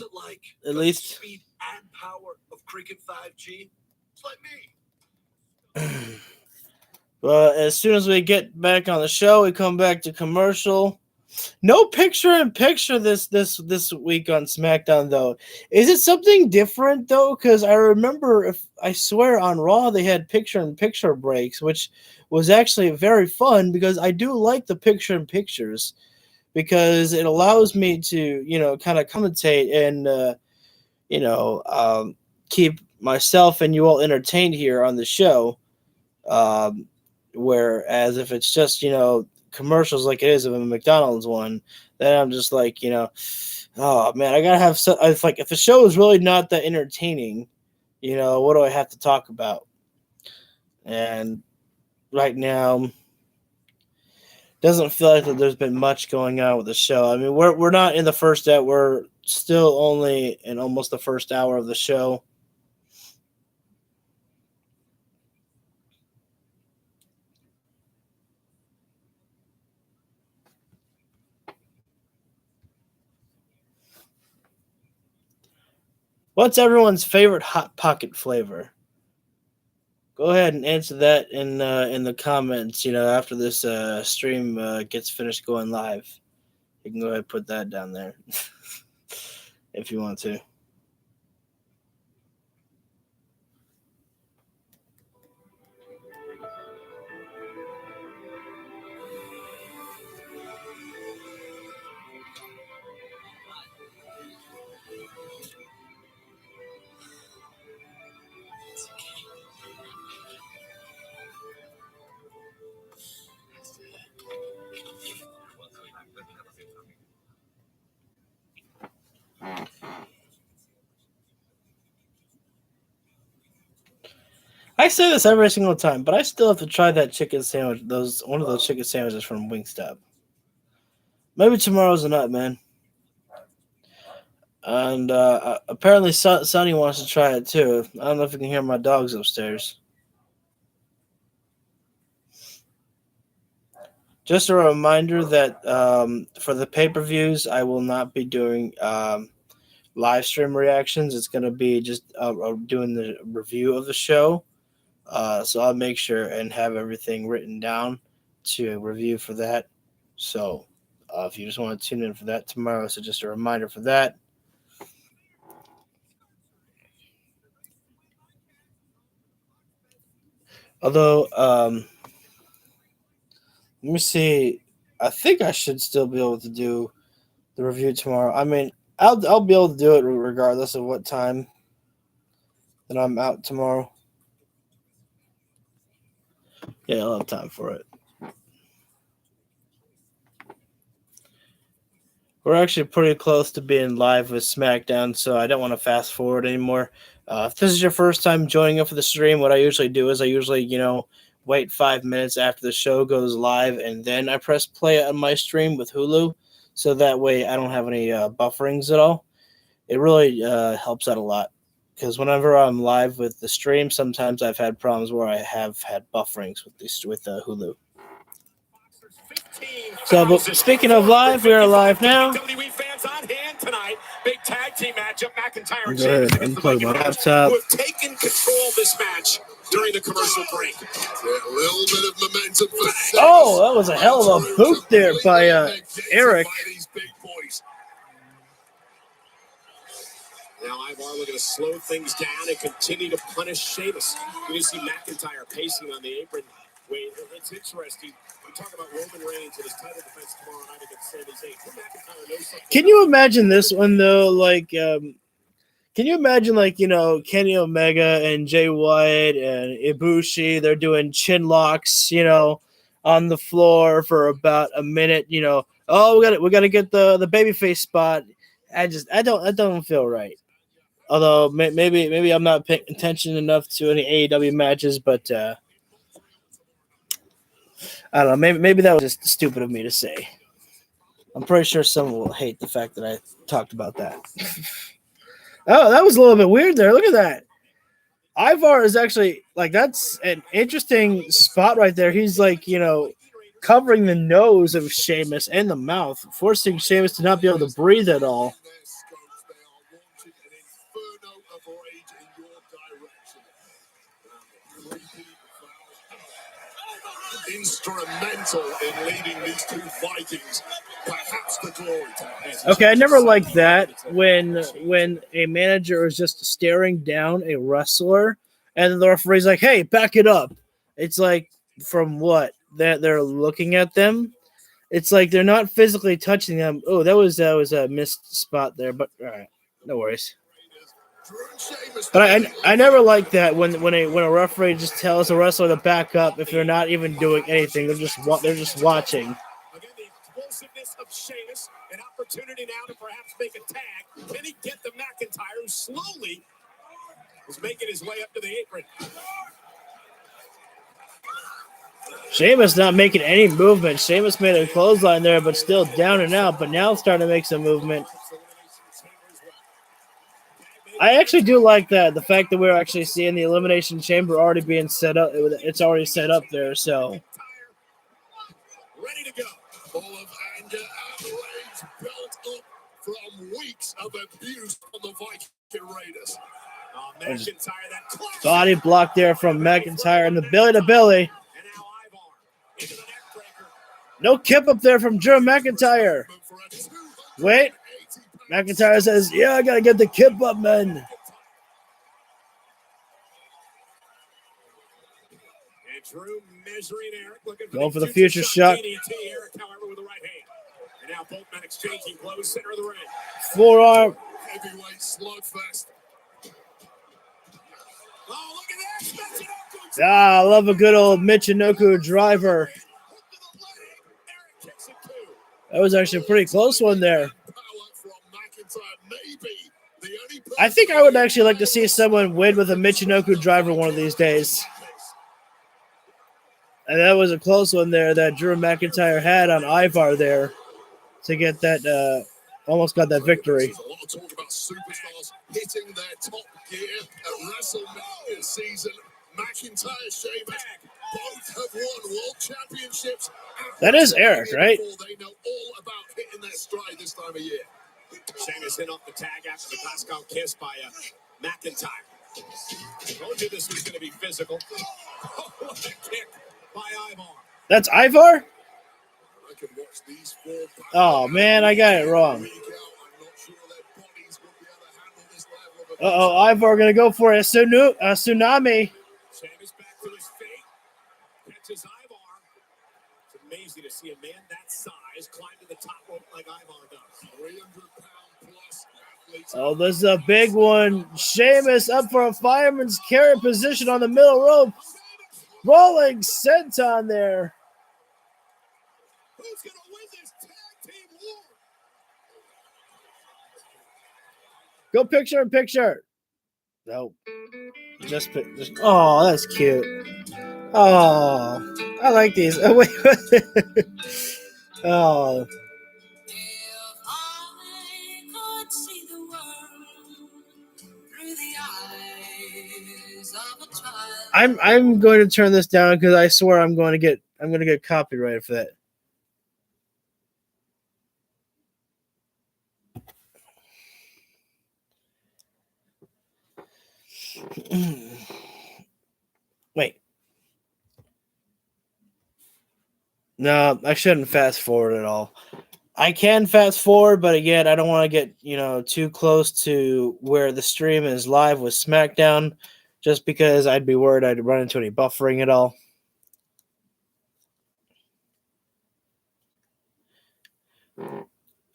At least. Speed and power of Cricket 5G. It's like me. But as soon as we get back on the show, we come back to commercial. No picture-in-picture this week on SmackDown, though. Is it something different, though? Because I remember, I swear on Raw, they had picture-in-picture breaks, which was actually very fun because I do like the picture-in-pictures because it allows me to, kind of commentate and, keep myself and you all entertained here on the show. Whereas if it's just, commercials like it is of a McDonald's one, then I'm just like, oh man, I gotta have it's like if the show is really not that entertaining, what do I have to talk about? And right now, doesn't feel like that there's been much going on with the show. I mean, we're not in the first hour. We're still only in almost the first hour of the show. What's everyone's favorite Hot Pocket flavor? Go ahead and answer that in the comments. After this stream gets finished going live, you can go ahead and put that down there if you want to. I say this every single time, but I still have to try that chicken sandwich. One of those chicken sandwiches from Wingstop. Maybe tomorrow's the night, man. And apparently, Sonny wants to try it too. I don't know if you can hear my dogs upstairs. Just a reminder that for the pay-per-views, I will not be doing live stream reactions. It's going to be just doing the review of the show. So I'll make sure and have everything written down to review for that. So if you just want to tune in for that tomorrow, so just a reminder for that. Although, let me see. I think I should still be able to do the review tomorrow. I mean, I'll be able to do it regardless of what time that I'm out tomorrow. Yeah, I'll have time for it. We're actually pretty close to being live with Smackdown, so I don't want to fast forward anymore. If this is your first time joining up for the stream, what I usually do is wait 5 minutes after the show goes live, and then I press play on my stream with Hulu, so that way I don't have any bufferings at all. It really helps out a lot, because whenever I'm live with the stream, sometimes I've had problems where I have had bufferings with Hulu. So, but speaking of live, we are live now. WWE fans on hand tonight. Big tag team matchup. McIntyre and Go ahead, Sheamus unplug my laptop. who have taken control of this match during the commercial break. A little bit of momentum for Oh, that was a hell of a boot there by Eric. Now Ivar looking to slow things down and continue to punish Sheamus. You see McIntyre pacing on the apron. Wait, it's interesting. We talk about Roman Reigns and his title defense tomorrow night against Sami Zayn. McIntyre knows something. Can you imagine this one though? Can you imagine Kenny Omega and Jay White and Ibushi? They're doing chin locks, on the floor for about a minute. Oh, we got to get the babyface spot. I don't feel right. Although maybe I'm not paying attention enough to any AEW matches, but I don't know. Maybe that was just stupid of me to say. I'm pretty sure someone will hate the fact that I talked about that. Oh, that was a little bit weird there. Look at that. Ivar is actually that's an interesting spot right there. He's covering the nose of Sheamus and the mouth, forcing Sheamus to not be able to breathe at all. Instrumental in leading these two Vikings, perhaps the glory time. Okay, I never liked that when a manager is just staring down a wrestler and the referee's like, "Hey, back it up." It's like, from what? They're looking at them. It's like they're not physically touching them. Oh, that was a missed spot there, but all right, no worries. But I never like that when a referee just tells a wrestler to back up if they're not even doing anything. They're just watching. Again, the explosiveness of Sheamus, an opportunity now to perhaps make a tag. Can he get the McIntyre, who slowly is making his way up to the apron? Sheamus not making any movement. Sheamus made a clothesline there, but still down and out. But now starting to make some movement. I actually do like that. The fact that we're actually seeing the Elimination Chamber already being set up. It's already set up there, so. Ready to go. Full of anger and rage built up from weeks of abuse from the Viking Raiders. Body block there from McIntyre and the Billy to Billy. No kip up there from Drew McIntyre. Wait. McIntyre says, yeah, I got to get the kip up, man. Drew measuring Eric, looking for going for the future shot. Eric, however, with the right hand. And now both men exchanging blows, center of the ring. Forearm. Heavyweight slugfest. Oh, look at that. I love a good old Michinoku driver. That was actually a pretty close one there. I think I would actually like to see someone win with a Michinoku driver one of these days. And that was a close one there that Drew McIntyre had on Ivar there to get that, almost got that victory. There's a lot of talk about superstars hitting their top gear at WrestleMania this season. McIntyre, Sheamus, both have won world championships. That is Eric, right? They know all about hitting their stride this time of year. Sheamus hit off the tag after the Glasgow kiss by McIntyre. Told you this was going to be physical. Oh, what a kick by Ivar. That's Ivar? Oh, man, I got it wrong. Uh-oh, Ivar going to go for a tsunami. Sheamus back to his feet. Catches Ivar. It's amazing to see a man that size climb to the top rope like Ivar does. 300-pound plus athletes. Oh, this is a big one. Sheamus up for a fireman's carry position on the middle rope. Rolling senton there. Who's going to win this tag team war? Go picture in picture. Nope. Just oh, that's cute. Oh, I like these. Oh, wait. Oh. I'm going to turn this down because I swear I'm going to get copyrighted for that. Wait. No, I shouldn't fast forward at all. I can fast forward, but again, I don't want to get, too close to where the stream is live with Smackdown, just because I'd be worried I'd run into any buffering at all. And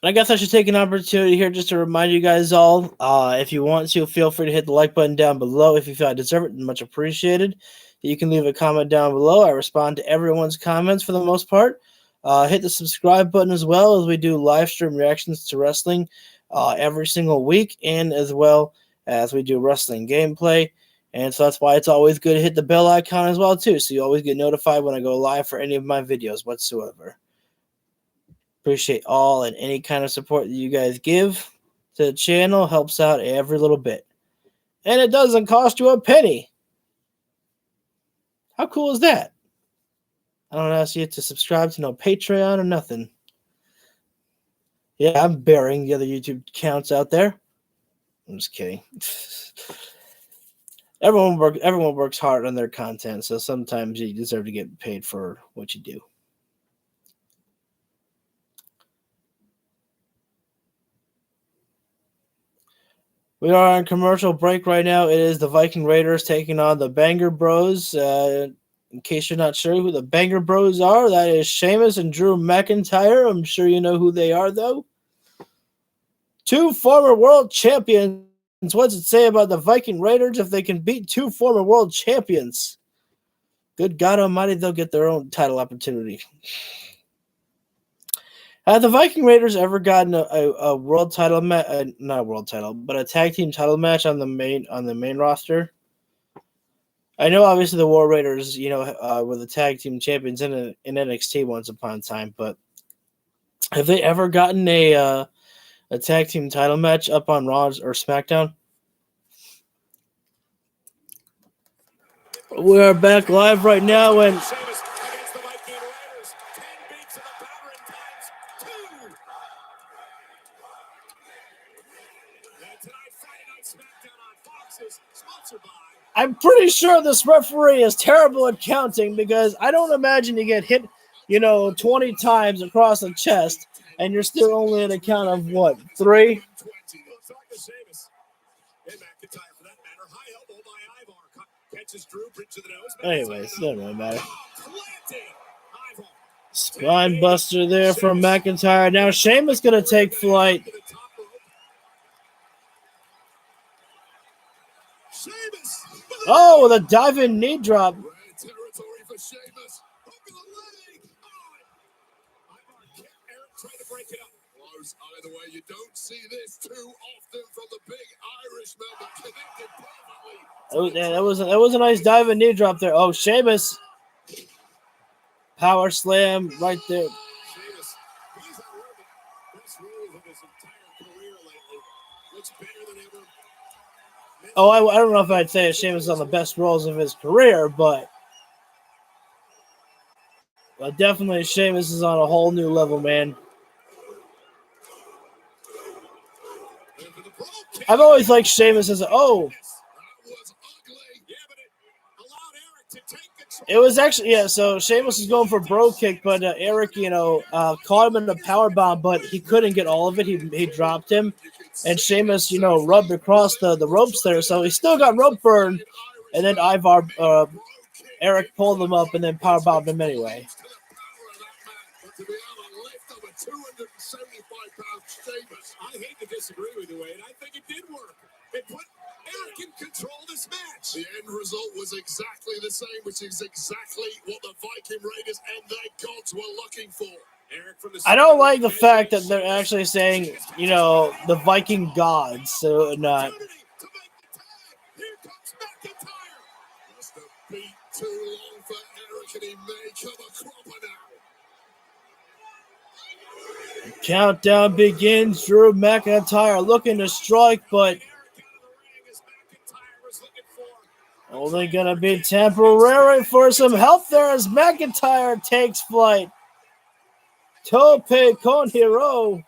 I guess I should take an opportunity here just to remind you guys all, if you want to, feel free to hit the like button down below if you feel I deserve it. Much appreciated. You can leave a comment down below. I respond to everyone's comments for the most part. Hit the subscribe button as well, as we do live stream reactions to wrestling every single week, and as well as we do wrestling gameplay. And so that's why it's always good to hit the bell icon as well, too, so you always get notified when I go live for any of my videos whatsoever. Appreciate all and any kind of support that you guys give to the channel. Helps out every little bit. And it doesn't cost you a penny. How cool is that? I don't ask you to subscribe to no Patreon or nothing. Yeah, I'm burying the other YouTube accounts out there. I'm just kidding. Everyone works hard on their content, so sometimes you deserve to get paid for what you do. We are on commercial break right now. It is the Viking Raiders taking on the Banger Bros. In case you're not sure who the Banger Bros are, that is Sheamus and Drew McIntyre. I'm sure you know who they are, though. Two former world champions. What's it say about the Viking Raiders if they can beat two former world champions? Good God Almighty, they'll get their own title opportunity. Have the Viking Raiders ever gotten a world title match? Not a world title, but a tag team title match on the main roster? I know, obviously, the War Raiders, were the tag team champions in NXT once upon a time, but have they ever gotten a tag team title match up on Raw or SmackDown? We are back live right now, and I'm pretty sure this referee is terrible at counting because I don't imagine you get hit, 20 times across the chest and you're still only at a count of what, 3? Anyways, doesn't really matter. Spine buster there from McIntyre. Now Sheamus gonna take flight. Oh, with a diving knee drop. Either way, you don't see this too often from the big Irishman, but connected perfectly. Oh, yeah, that was a nice diving knee drop there. Oh, Sheamus. Power slam right there. Sheamus, he's had one of the best roles of his entire career lately. Looks better than ever. Oh, I don't know if I'd say Sheamus is on the best roles of his career, but definitely Sheamus is on a whole new level, man. I've always liked Sheamus as it was actually, yeah, so Sheamus was going for bro kick, but Eric, caught him in the power bomb, but he couldn't get all of it. He dropped him, and Sheamus, rubbed across the ropes there, so he still got rope burn, and then Eric pulled him up and then power bombed him anyway. I hate to disagree with you, Wade. I think it did work. It put Eric in control of this match. The end result was exactly the same, which is exactly what the Viking Raiders and their gods were looking for. Eric from the I don't like the fact that they're actually saying, the Viking gods, so not. Here comes McIntyre. Just a beat too long for Eric, and he may come a cropper now. Countdown begins. Drew McIntyre looking to strike, but only gonna be temporary for some help there as McIntyre takes flight. Tope con hero.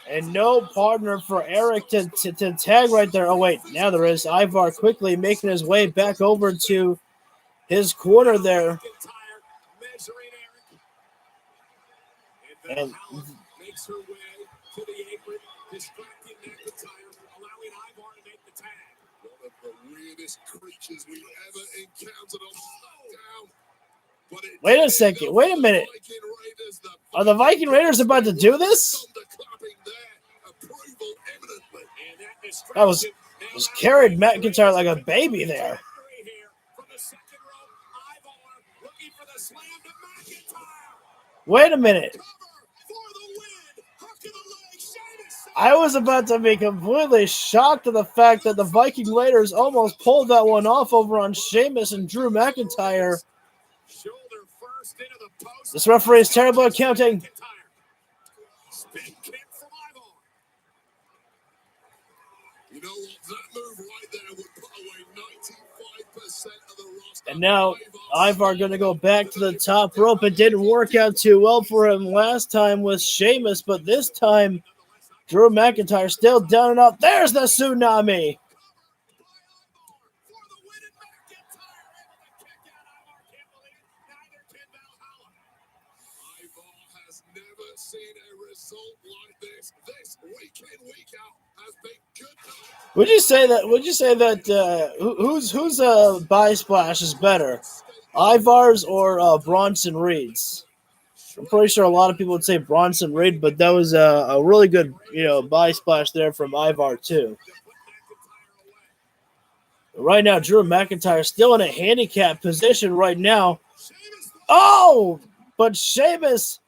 And no partner for Eric to tag right there. Oh, wait. Now there is. Ivar quickly making his way back over to his corner there. And makes her way to the apron, distracting McIntyre, allowing Ivar to make the tag. One of the weirdest creatures we've ever encountered on Smackdown. wait a second. Wait a minute. Are the Viking Raiders about to do this? That was carried McIntyre like a baby there. Wait a minute. I was about to be completely shocked at the fact that the Viking Raiders almost pulled that one off over on Sheamus and Drew McIntyre. This referee is terrible at counting. You know what? That move right there would put away 95% of the roster. And now Ivar going to go back to the top rope. It didn't work out too well for him last time with Sheamus, but this time Drew McIntyre still down and out. There's the tsunami. Would you say that whose buy splash is better, Ivar's or Bronson Reed's? I'm pretty sure a lot of people would say Bronson Reed, but that was a really good buy splash there from Ivar too. Right now, Drew McIntyre still in a handicap position right now. Oh, but Sheamus,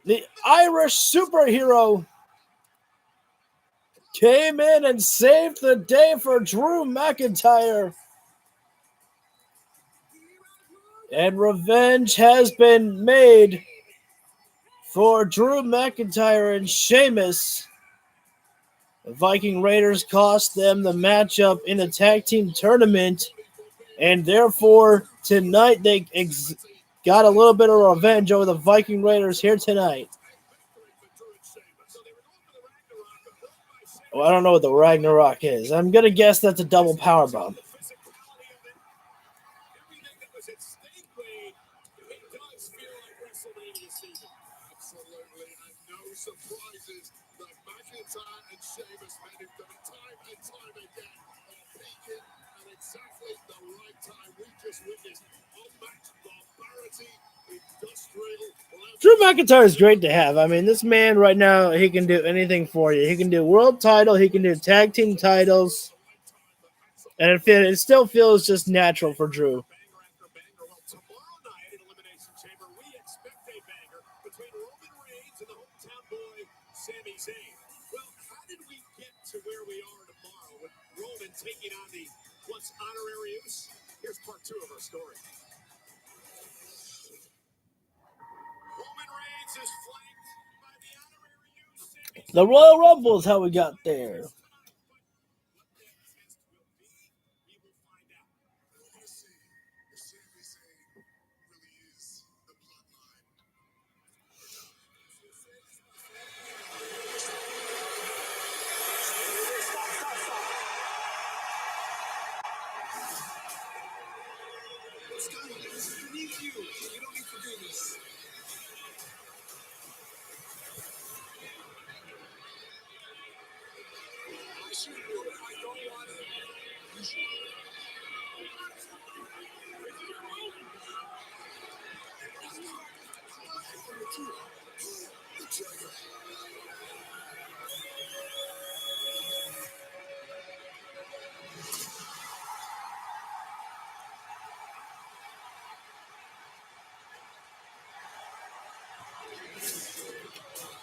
the Irish superhero, came in and saved the day for Drew McIntyre. And revenge has been made for Drew McIntyre and Sheamus. The Viking Raiders cost them the matchup in the tag team tournament, and therefore tonight they got a little bit of revenge over the Viking Raiders here tonight. Well, I don't know what the Ragnarok is. I'm gonna guess that's a double power bomb. The physicality of it, everything that was at stake, Wade, it does feel like WrestleMania season. Absolutely, and no surprises. The McIntyre and Sheamus men have done it time and time again. Peaking at exactly the right time. We just witnessed unmatched barbarity, industrial. Drew McIntyre is great to have. I mean, this man right now, he can do anything for you. He can do world title, he can do tag team titles, and it still feels just natural for Drew. Banger after banger. Well, tomorrow night at Elimination Chamber, we expect a banger between Roman Reigns and the hometown boy, Sami Zayn. Well, how did we get to where we are tomorrow with Roman taking on the once honorary Uso? Here's part 2 of our story. Roman Reigns is flanked by the honorary Uso, Sami Zayn. The Royal Rumble is how we got there. What that test will be, we will find out. We're going to see if Sami Zayn really is the bloodline. Let's go. This is beneath you. You don't need to do this. I should do it. I don't want it. You should. The Jagger.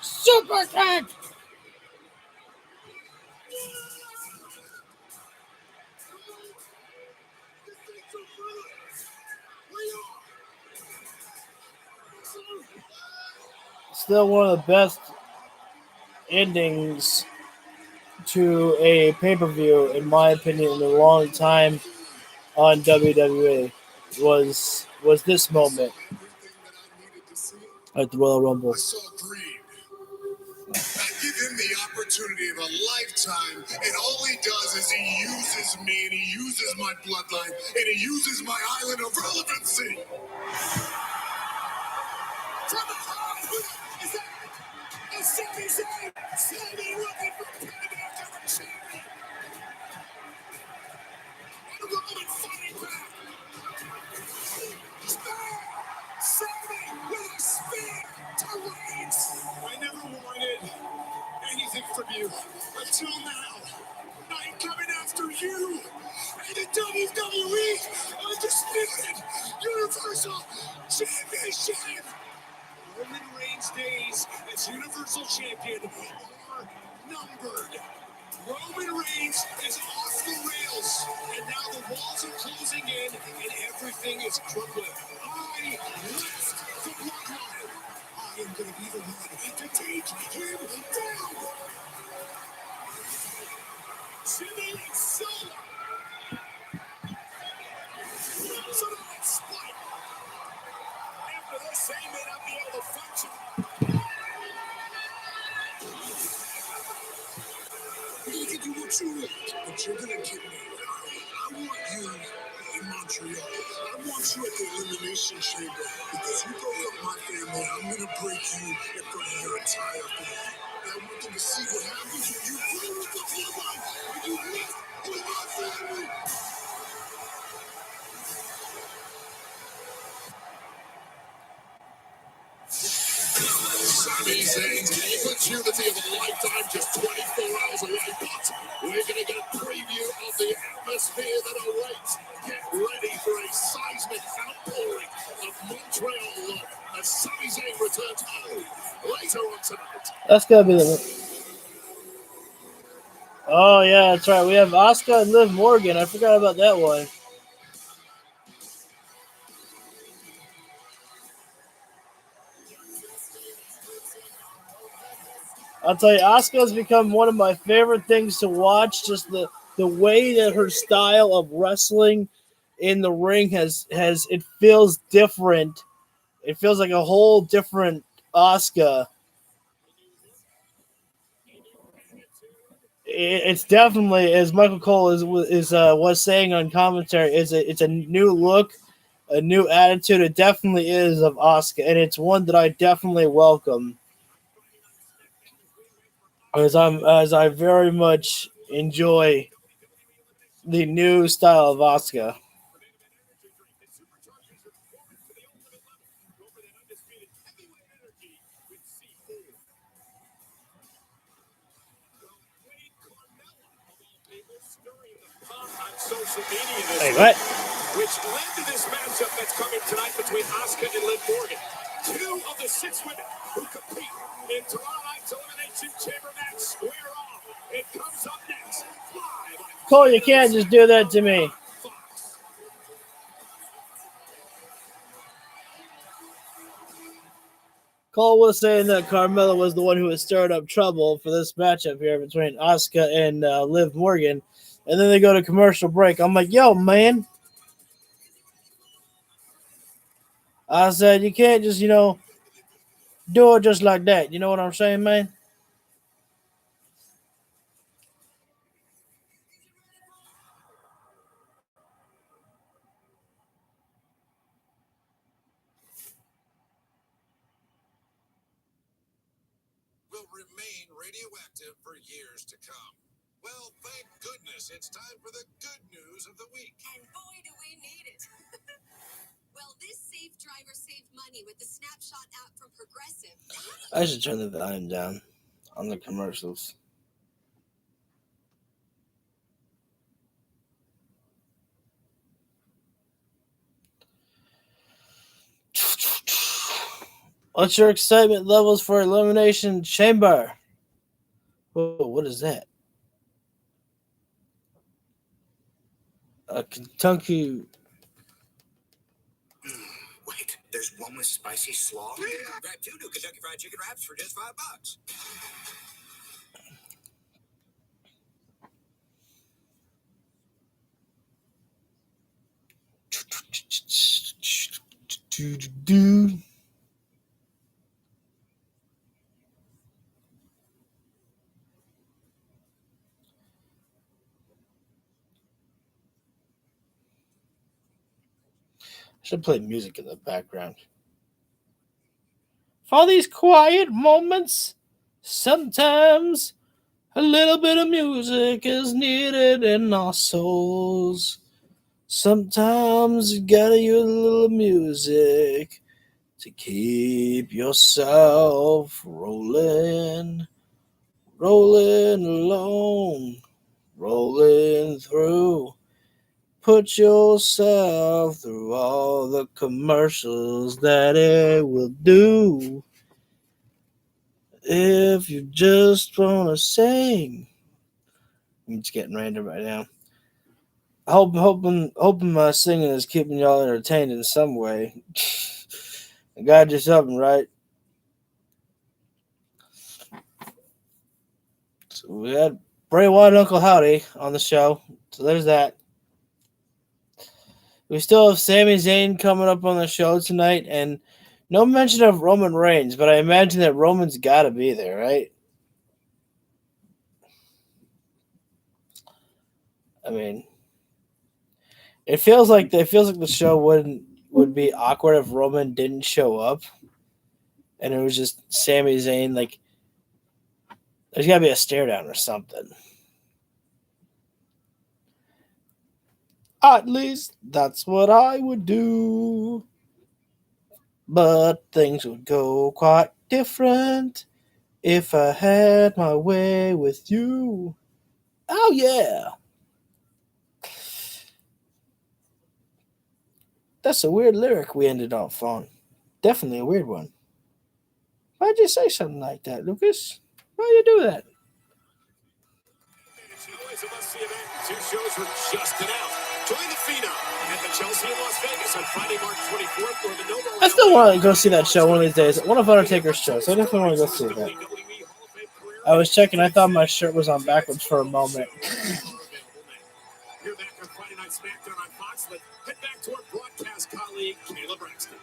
Super kick! Still one of the best endings to a pay-per-view, in my opinion, in a long time on WWE was this moment at the Royal Rumble. I saw greed. I give him the opportunity of a lifetime, and all he does is he uses me, and he uses my bloodline, and he uses my island of relevancy. From the top, is that Sami Zayn? Sami looking for payback on the champion. And Roman fighting back. Sami with a spear to Reigns. I never wanted anything from you until now. I'm coming after you and the WWE Undisputed Universal Championship. Roman Reigns' days as Universal Champion are numbered. Roman Reigns is off the rails, and now the walls are closing in, and everything is crumbling. I left the bloodline. I am going to be the one to take him down. Jimmy and Silva. So the next split. After this, they may not be able to function. You can do what you want, but you're gonna get me. I want you in Montreal. I want you at the Elimination Chamber, because you broke up my family. I'm gonna break you in front of your entire family. And I want them to see what happens when you break the bloodline and you mess with my family. Sami Zayn's opportunity of a lifetime, just 24 hours away, but we're going to get a preview of the atmosphere that awaits. Get ready for a seismic outpouring of Montreal love as Sami Zayn returns home later on tonight. That's gotta be the. Oh yeah, that's right. We have Asuka and Liv Morgan. I forgot about that one. I'll tell you, Asuka's become one of my favorite things to watch. Just the way that her style of wrestling in the ring has it feels different. It feels like a whole different Asuka. it's definitely, as Michael Cole was saying on commentary, it's a new look, a new attitude. It definitely is of Asuka, and it's one that I definitely welcome, as I very much enjoy the new style of Asuka. Social media this Hey, week, what? which led to this matchup that's coming tonight between Asuka and Liv Morgan. 2 of the 6 women who compete in tomorrow night's Elimination Chamber match square off. It comes up next. Live on Cole, you can't just do that to me. Fox. Cole was saying that Carmella was the one who had stirred up trouble for this matchup here between Asuka and Liv Morgan. And then they go to commercial break. I'm like, yo, man. I said, you can't just, do it just like that. You know what I'm saying, man? Will remain radioactive for years to come. Well, thank goodness it's time for the good news of the week. And boy, do we need it. Well, this safe driver saved money with the Snapshot app from Progressive. I should turn the volume down on the commercials. What's your excitement levels for Elimination Chamber? Whoa, what is that? A Kentucky. Wait, there's one with spicy slaw? Grab 2 new Kentucky Fried Chicken wraps for just $5. Should play music in the background. For these quiet moments, sometimes a little bit of music is needed in our souls. Sometimes you gotta use a little music to keep yourself rolling along, rolling through. Put yourself through all the commercials that it will do. If you just want to sing. I'm just getting random right now. Hoping my singing is keeping y'all entertained in some way. I gotta do something, right? So we had Bray Wyatt and Uncle Howdy on the show. So there's that. We still have Sami Zayn coming up on the show tonight, and no mention of Roman Reigns, but I imagine that Roman's got to be there, right? I mean, it feels like the show would be awkward if Roman didn't show up, and it was just Sami Zayn. Like, there's got to be a stare down or something. At least that's what I would do. But things would go quite different if I had my way with you. Oh, yeah. That's a weird lyric we ended off on. Definitely a weird one. Why'd you say something like that, Lucas? Why'd you do that? It's always a must-see event. 2 shows were just announced. Join the Phenom at the Chelsea in Las Vegas on Friday, March 24th, where the Noble I still want to go see that show one of these days. One of Undertaker's shows. I definitely want to go see that. I was checking. I thought my shirt was on backwards for a moment. Here back on Friday Night Smackdown on Fox. Let's head back to our broadcast colleague, Kayla Braxton.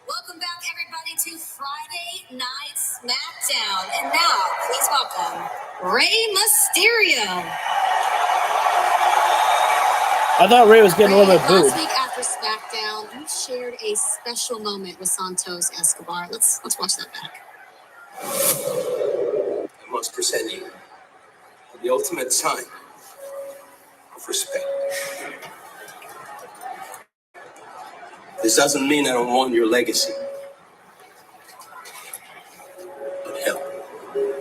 Welcome back, everybody, to Friday Night Smackdown. And now, please welcome Rey Mysterio. I thought Ray was getting a little bit booed. Last week after Smackdown, you shared a special moment with Santos Escobar. Let's watch that back. I must present you with the ultimate sign of respect. This doesn't mean I don't want your legacy. But hell,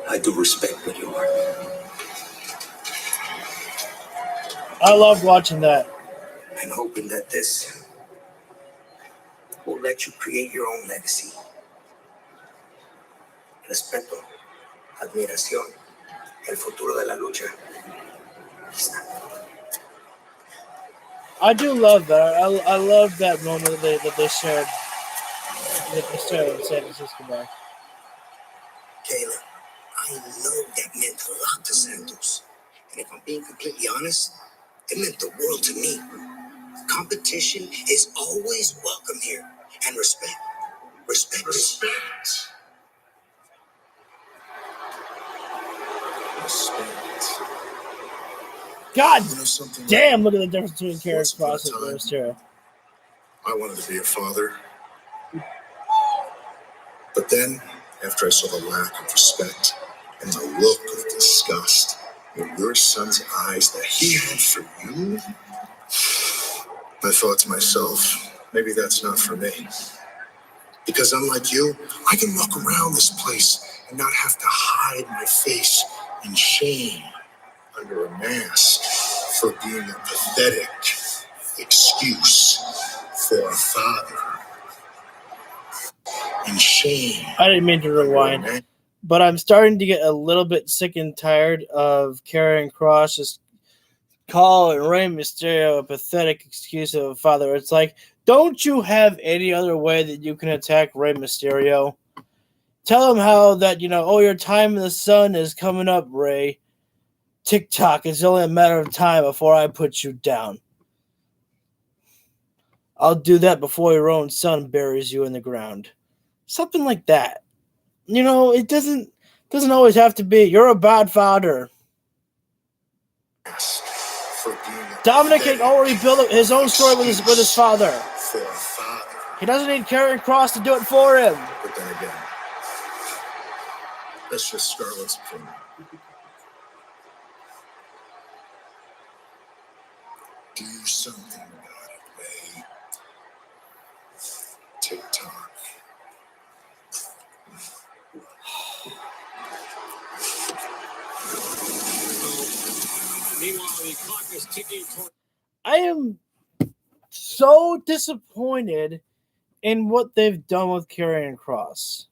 I do respect what you are. I loved watching that. I'm hoping that this will let you create your own legacy. Respeto, admiración, el futuro de la lucha. I do love that. I love that moment that they shared. That they shared in San Francisco back. Kayla, I know that meant a lot to Santos. And if I'm being completely honest, it meant the world to me. Competition is always welcome here. And respect. Respect. Respect. Respect. God You know something? damn, look at the difference between Karrion Once upon a Kross and time, Rey Mysterio. I wanted to be a father. But then, after I saw the lack of respect and the look of disgust in your son's eyes that he had for you, I thought to myself, maybe that's not for me. Because unlike you, I can walk around this place and not have to hide my face in shame under a mask for being a pathetic excuse for a father. In shame. I didn't mean to rewind, but I'm starting to get a little bit sick and tired of Karrion Kross just calling Rey Mysterio a pathetic excuse of a father. It's like, don't you have any other way that you can attack Rey Mysterio? Tell him how that, your time in the sun is coming up, Rey. TikTok is only a matter of time before I put you down. I'll do that before your own son buries you in the ground. Something like that. It doesn't always have to be, you're a bad father. Dominic can already build his own story with his father. For a father. He doesn't need Karrion Kross to do it for him. But then again, that's just Scarlett's opinion. Do something about it, Ray. TikTok. Meanwhile, the clock is ticking toward. I am so disappointed in what they've done with Karrion Kross.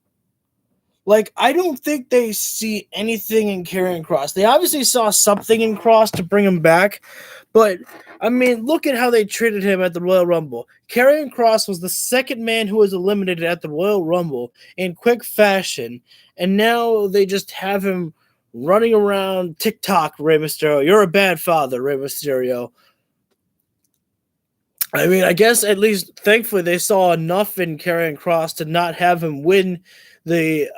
Like, I don't think they see anything in Karrion Kross. They obviously saw something in Kross to bring him back, but, I mean, look at how they treated him at the Royal Rumble. Karrion Kross was the second man who was eliminated at the Royal Rumble in quick fashion, and now they just have him running around TikTok, Rey Mysterio. You're a bad father, Rey Mysterio. I mean, I guess at least, thankfully, they saw enough in Karrion Kross to not have him win the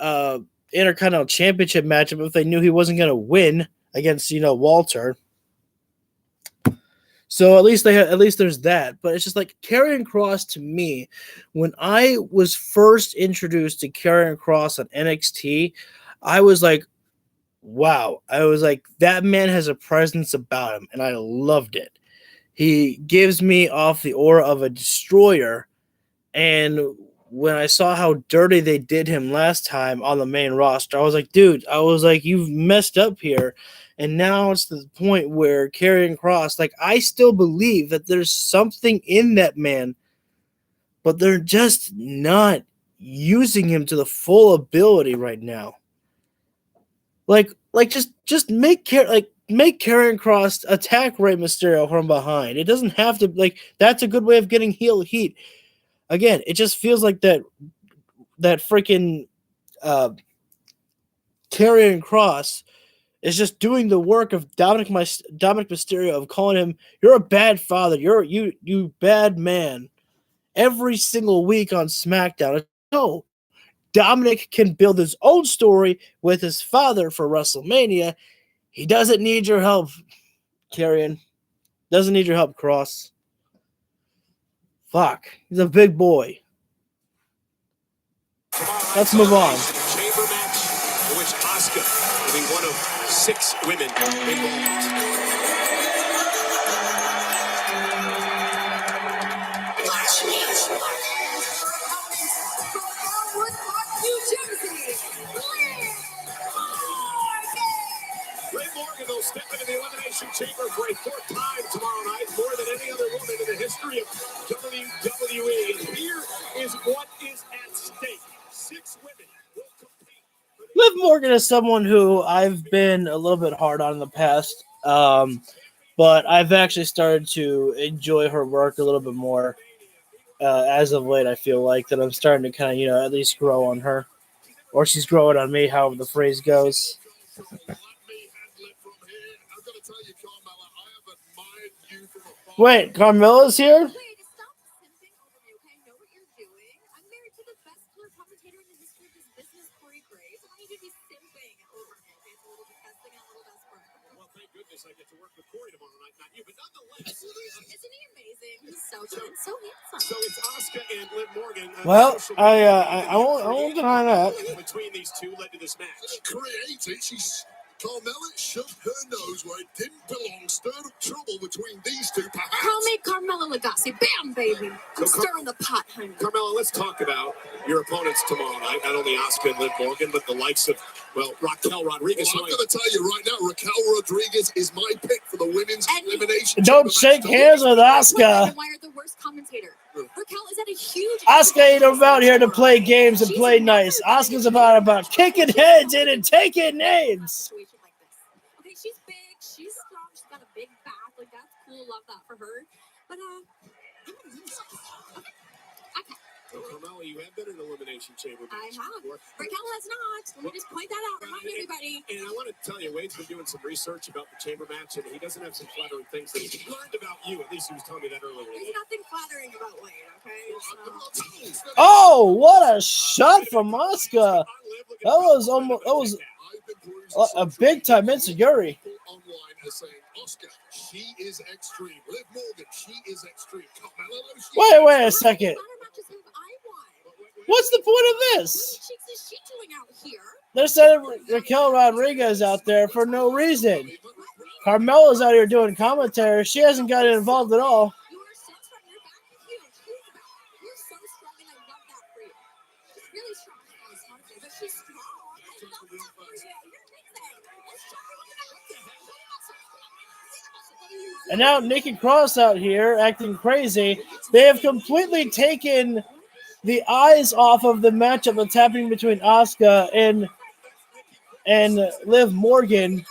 Intercontinental Championship matchup if they knew he wasn't going to win against, Walter. So at least there's that. But it's just like Karrion Kross, to me, when I was first introduced to Karrion Kross on NXT, I was like, wow. I was like, that man has a presence about him, and I loved it. He gives me off the aura of a destroyer, and when I saw how dirty they did him last time on the main roster, I was like, dude, you've messed up here. And now it's the point where Karrion Kross, like, I still believe that there's something in that man, but they're just not using him to the full ability right now. Like just make Karrion Kross attack Rey Mysterio from behind. It doesn't have to, like, that's a good way of getting heel heat. Again, it just feels like that freaking Karrion Kross is just doing the work of Dominic Mysterio of calling him, you're a bad father, you bad man, every single week on SmackDown. No, Dominic can build his own story with his father for WrestleMania. He doesn't need your help, Karrion. Doesn't need your help, Cross. Fuck. He's a big boy. Let's move on. Chamber match in which Asuka will be one of 6 women involved. Liv Morgan will step into the Elimination Chamber for a 4th time tomorrow night, more than any other woman in the history of WWE. And here is what is at stake. 6 women will compete. Liv Morgan is someone who I've been a little bit hard on in the past, but I've actually started to enjoy her work a little bit more as of late. I feel like that I'm starting to kind of, at least grow on her, or she's growing on me, however the phrase goes. Wait, Carmella's here? I get to work with Corey tomorrow night, not you, but nonetheless. Isn't he amazing? He's so good, so handsome. So it's Asuka and Liv Morgan. Well, I won't deny that. Between these two led to this match. Created, Carmella shoved her nose where it didn't belong, stirred up trouble between these two, perhaps. Call me Carmella Lagasse. Bam, baby. I'm stirring the pot, honey. Carmella, let's talk about your opponents tomorrow night. Not only Asuka and Liv Morgan, but the likes of, Raquel Rodriguez. Well, I'm going to tell you right now, Raquel Rodriguez is my pick for the women's elimination. Don't shake hands with Asuka. Why are the worst commentator? Raquel is at a huge. Asuka ain't about here to play games and play nice. Asuka's about kicking heads in and taking names. Okay, she's big, she's strong, she's got a big back. Like, that's cool. Love that for her. But Carmella, you have been in an Elimination Chamber. I have. Raquel has not. Let me just point that out. Remind everybody. And I want to tell you, Wade's been doing some research about the Chamber match, and he doesn't have some flattering things that he learned about you. At least he was telling me that earlier. There's nothing flattering about Wade, okay? So. Oh, what a shot from Asuka! That was a big time insecurity. Online are saying, Asuka, she is extreme. Liv Morgan, she is extreme. Carmella, Wait a second. What's the point of this? They're sending Raquel Rodriguez out there for no reason. Carmella's out here doing commentary. She hasn't got involved at all. And now Nikki Cross out here acting crazy. They have completely taken the eyes off of the matchup that's happening between Asuka and Liv Morgan.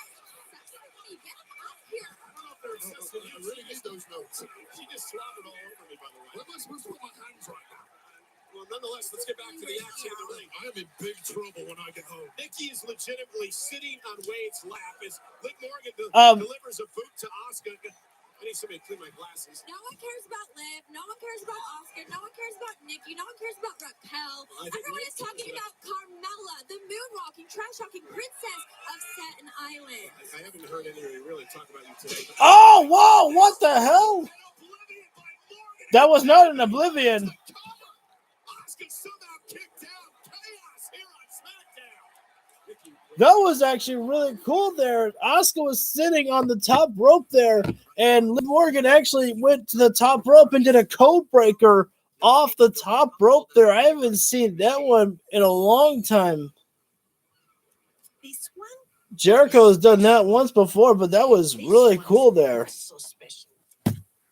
Nonetheless, let's get back to the action in the ring. I'm in big trouble when I get home. Nikki is legitimately sitting on Wade's lap as Liv Morgan delivers a boot to Asuka. I need somebody to clean my glasses. No one cares about Liv. No one cares about Asuka. No one cares about Nikki. No one cares about Raquel. Everyone is talking about Carmella, the moonwalking, trash-talking princess of Staten Island. I haven't heard anybody really talk about you today. Oh, whoa, what the hell? That was not an Oblivion. That was actually really cool there. Asuka was sitting on the top rope there, and Liv Morgan actually went to the top rope and did a code breaker off the top rope there. I haven't seen that one in a long time. Jericho has done that once before, but that was really cool there.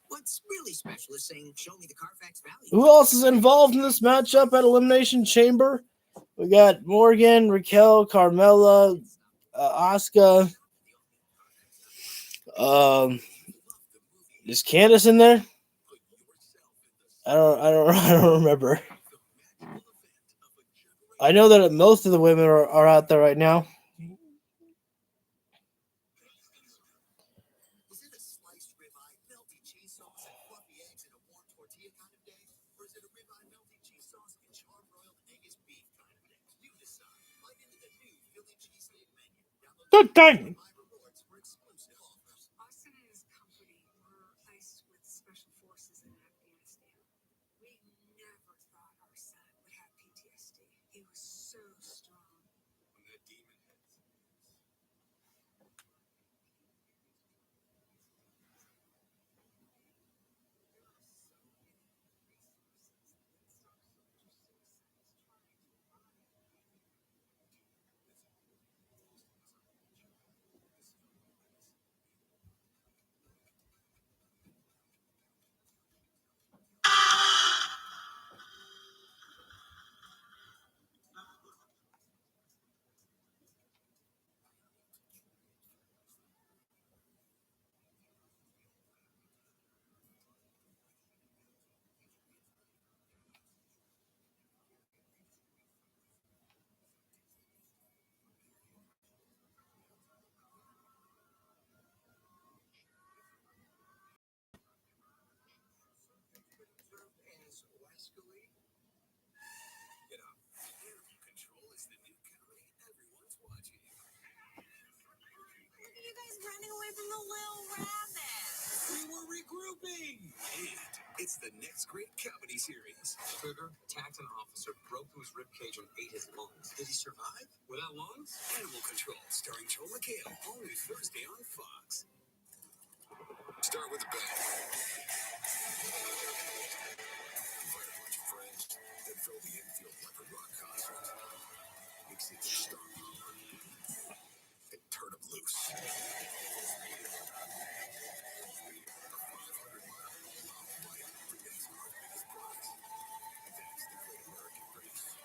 What's really special is saying, show me the Carfax Valley. Who else is involved in this matchup at Elimination Chamber? We got Morgan, Raquel, Carmella, Asuka. Is Candace in there? I don't remember. I know that most of the women are out there right now. The diamond. Austin and his company were iced with special forces in Afghanistan. We never thought our son would have PTSD. He was so strong. When that demon hits. You know, interview control is the new comedy everyone's watching. Look at you guys running away from the little rabbit. We were regrouping. And it's the next great comedy series. Trigger attacked an officer, broke through his ribcage, and ate his lungs. Did he survive? Without lungs? Animal Control, starring Joel McHale, only Thursday on Fox. Start with a bang. Invite a bunch of friends, then fill the infield like a rock concert. Mix in some star power and turn them loose. A 500-mile mountain bike for NASCAR's biggest prize. That's the Great American Race.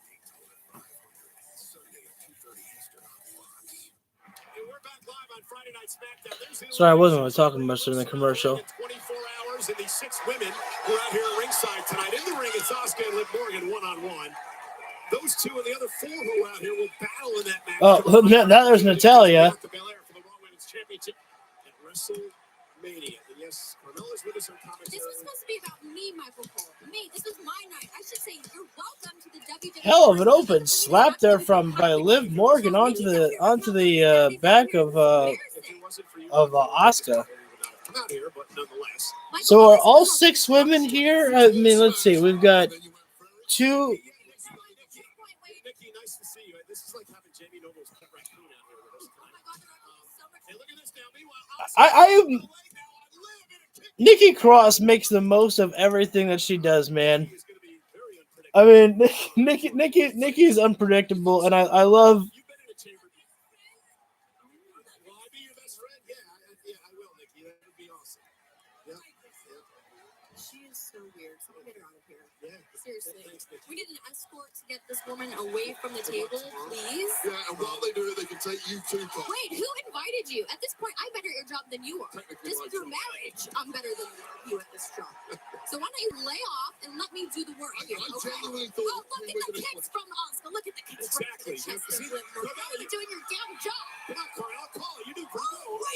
Daytona 500, Sunday at 2:30 Eastern on Fox. And we're back live on Friday Night Smackdown. There's the Sorry, I wasn't really Elimination talking much during the Chamber. commercial. In 24 hours, and these 6 women who are out here at ringside tonight. In the ring, it's Asuka and Liv Morgan one-on-one. Those 2 and the other 4 who are out here will battle in that match. Oh, now there's Natalia. For the Raw Women's Championship at WrestleMania. And yes, Carmella's with us on commentary. This was supposed to be about me, Michael Cole. Me. This was my night. I should say you're welcome to the WWE. Hell of an open slap there by Liv Morgan onto the back of Asuka. Come out here, but nonetheless. So are all 6 women here? I mean, let's see. We've got 2. Nikki, nice to see you. This is like having Jamie Noble's pet raccoon out here with us tonight. Hey, look at this now. Meanwhile, Nikki Cross makes the most of everything that she does, man. I mean, Nikki is unpredictable, and I love. You've been in a chamber. Will I be your best friend? Yeah, I will, Nikki. That would be awesome. Yeah. She is so weird. Someone get her out of here. Yeah. Seriously. Thanks, Nikki. We need an escort to get this woman away from the table, please. Yeah, and while they do it, they can take you too, Paul. Wait, who invited you? At this point, I'm better at your job than you are. Just through marriage, I'm better than you at this job. So why don't you lay off and let me do the work here, okay? genuinely Oh, thought look at the kicks from Asuka. Look at the kicks Exactly. right to the chest See, of Liv Morgan. You're doing your damn job. Come on, Carl. I'll call it. You do great.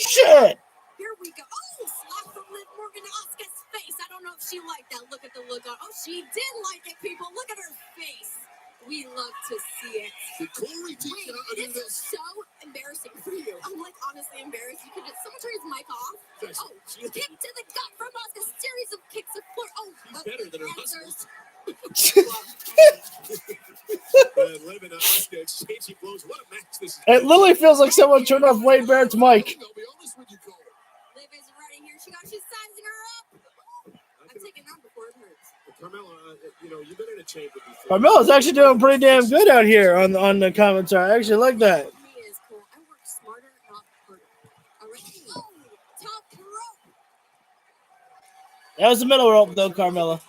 Shit! Here we go. Oh, slap from Liv Morgan to Asuka's face. I don't know if she liked that. Look at the look on. Oh, she did like it, people. Look at her face. We love to see it. Did Corey teach Wait, you how to do this is this? so embarrassing for you. I'm like honestly embarrassed. You could just someone turn his mic off. Oh, kick to the gut from Asuka. Series of kicks of foot. Oh, He's better than her husband. Liv and Asuka exchanging blows. What a match this is. It literally feels like someone turned off Wade Barrett's mic. I'll be honest with you, Cole. Liv is running here. She's sizing her up. I'm taking that before it hurts. Carmella, you've been in a chamber before. Carmella's actually doing pretty damn good out here on the commentary. I actually like that. Me is cool. I work smarter, not harder. All right. Oh, top rope. That was the middle rope, though, Carmella.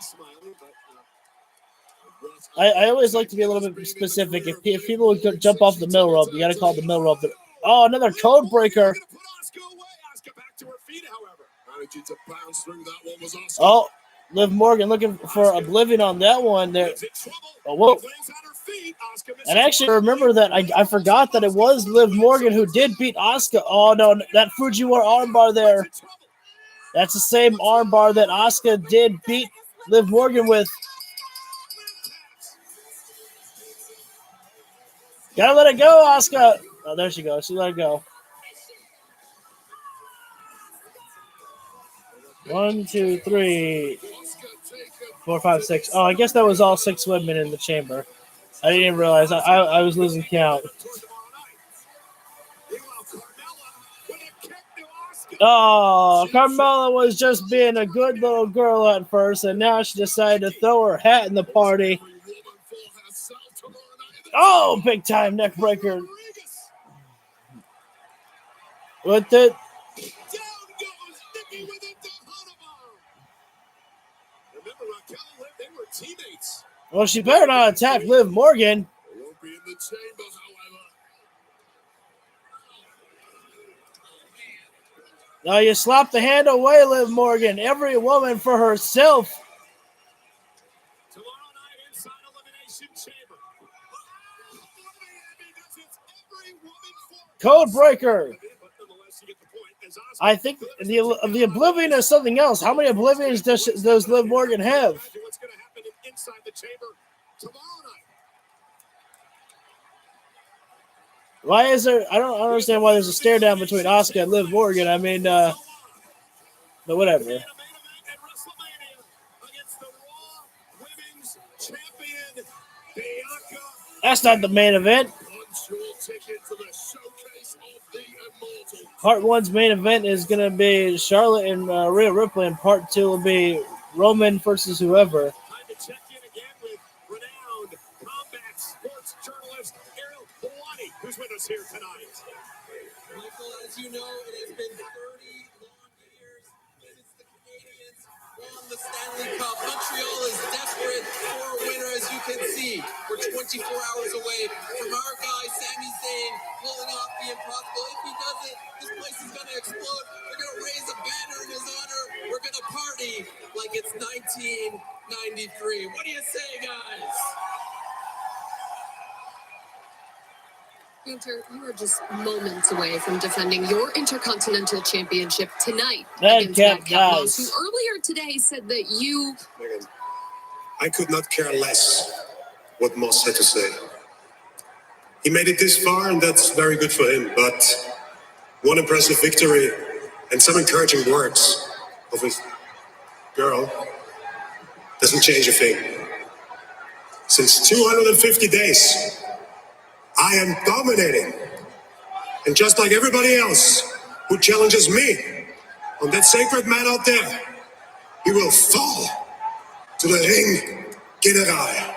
I always like to be a little bit specific. If people would jump off the middle rope, you got to call the middle rope. Oh, another code breaker. Asuka back to her feet, however. Managing to bounce through that one was Asuka. Oh, Liv Morgan looking for Oblivion on that one there. Oh, whoa. And actually, remember that I forgot that it was Liv Morgan who did beat Asuka. Oh, no, that Fujiwara armbar there. That's the same armbar that Asuka did beat Liv Morgan with. Gotta let it go, Asuka. Oh, there she goes. She let it go. 1, 2, 3, 4, 5, 6. Oh, I guess that was all 6 women in the chamber. I didn't even realize. I was losing count. Oh, Carmella was just being a good little girl at first, and now she decided to throw her hat in the party. Oh, big time neck breaker. With it. Well, she better not attack Liv Morgan. Now you slap the hand away, Liv Morgan. Every woman for herself. Tomorrow night inside Elimination Chamber. Code breaker. I think the Oblivion is something else. How many Oblivions does Liv Morgan have? What's going to happen inside the chamber tomorrow night? Why is there? I don't understand why there's a stare down between Asuka and Liv Morgan. I mean, but whatever. That's not the main event. Part 1's main event is going to be Charlotte and Rhea Ripley, and Part 2 will be Roman versus whoever. Time to check in again with renowned combat sports journalist Ariel Hawani, who's with us here tonight. Michael, as you know, it has been 30 long years since the Canadians won the Stanley Cup. Montreal is desperate for a winner, as you can see. We're 24 hours away from our guy, Sami Zayn, pulling off the impossible. If he does it, this place is going to explode. We're going to raise a banner in his honor. We're going to party like it's 1993. What do you say, guys? Hunter, you are just moments away from defending your Intercontinental Championship tonight against Madcap Moss, who earlier today said that you... Megan, I could not care less what Moss had to say. He made it this far, and that's very good for him, but one impressive victory and some encouraging words of his girl doesn't change a thing. Since 250 days, I am dominating. And just like everybody else who challenges me on that sacred man out there, he will fall to the ring general.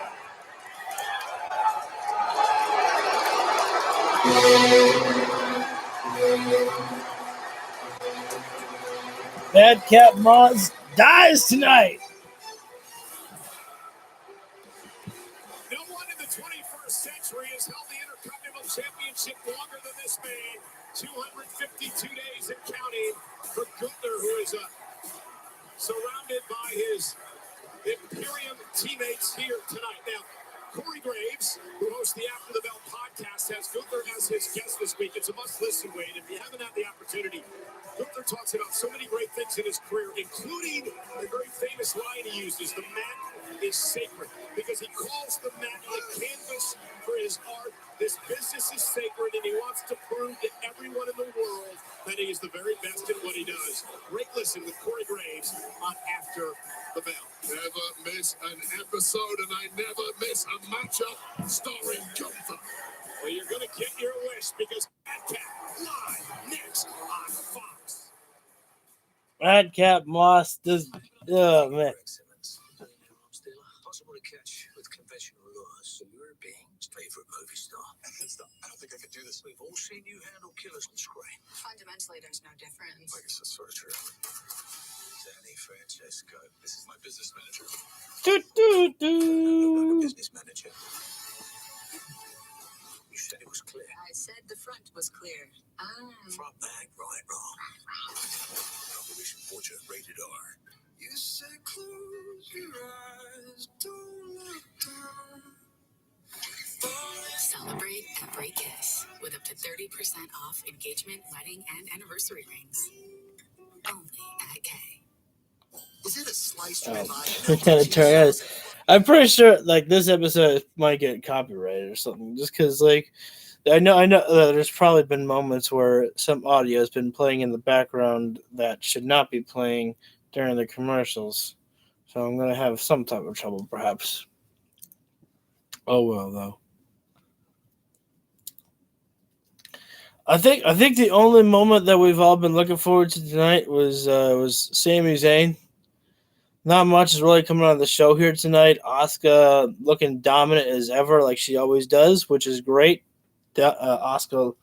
Madcap Moss dies tonight. No one in the 21st century has held the Intercontinental Championship longer than this man. 252 days and counting for Gunther, who is surrounded by his Imperium teammates here tonight. Now, Corey Graves, who hosts the After the Bell podcast, has Gunther as his guest this week. It's a must-listen, Wade. If you haven't had the opportunity, Gunther talks about so many great things in his career, including a very famous line he uses: the mat is sacred, because he calls the mat the canvas for his art. This business is sacred, and he wants to prove to everyone in the world that he is the very best at what he does. Great listen with Corey Graves on After the Bell. Never miss an episode, and I never miss a matchup starring Gunther. Well, you're going to get your wish, because Madcap live next on Fox. Madcap Moss does. Oh man. Possible to catch with conventional lures. You're being favorite movie star. I don't think I could do this. We've all seen you handle killers on screen. Fundamentally, there's no difference. I guess that's sort of true. Danny Francesco. This is my business manager. Business manager. You said it was clear. I said the front was clear. Front man, right, wrong. Operation Fortune, rated R. You said close your eyes, don't look down. Celebrate every kiss with up to 30% off engagement, wedding, and anniversary rings. Only at K. Is it a sliced Oh, ribeye? Lieutenant Torres. I'm pretty sure like this episode might get copyrighted or something, just because like I know there's probably been moments where some audio has been playing in the background that should not be playing during the commercials, so I'm gonna have some type of trouble perhaps. Oh well, though. I think the only moment that we've all been looking forward to tonight was Sami Zayn. Not much is really coming out of the show here tonight. Asuka looking dominant as ever, like she always does, which is great. Asuka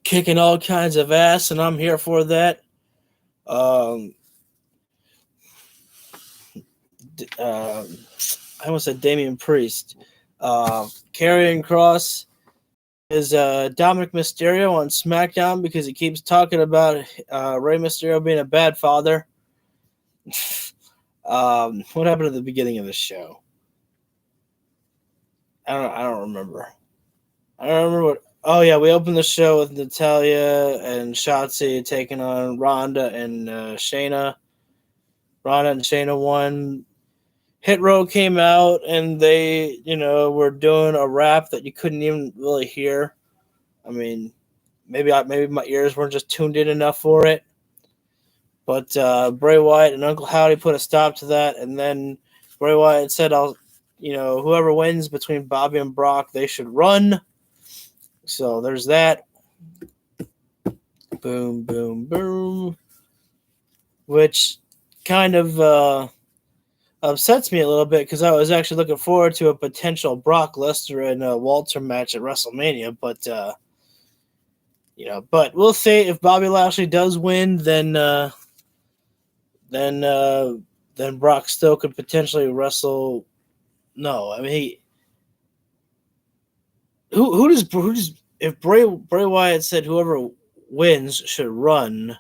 kicking all kinds of ass, and I'm here for that. I almost said Damian Priest. Karrion Kross is Dominic Mysterio on SmackDown because he keeps talking about Rey Mysterio being a bad father. What happened at the beginning of the show? I don't remember. I don't remember what. Oh yeah, we opened the show with Natalya and Shotzi taking on Ronda and Shayna. Ronda and Shayna won. Hit Row came out and they, were doing a rap that you couldn't even really hear. I mean, maybe my ears weren't just tuned in enough for it. But Bray Wyatt and Uncle Howdy put a stop to that, and then Bray Wyatt said, whoever wins between Bobby and Brock, they should run." So there's that. Boom, boom, boom. Which kind of upsets me a little bit because I was actually looking forward to a potential Brock Lesnar and Walter match at WrestleMania, but but we'll see. If Bobby Lashley does win, then Brock still could potentially wrestle. No, I mean who does if Bray Wyatt said whoever wins should run.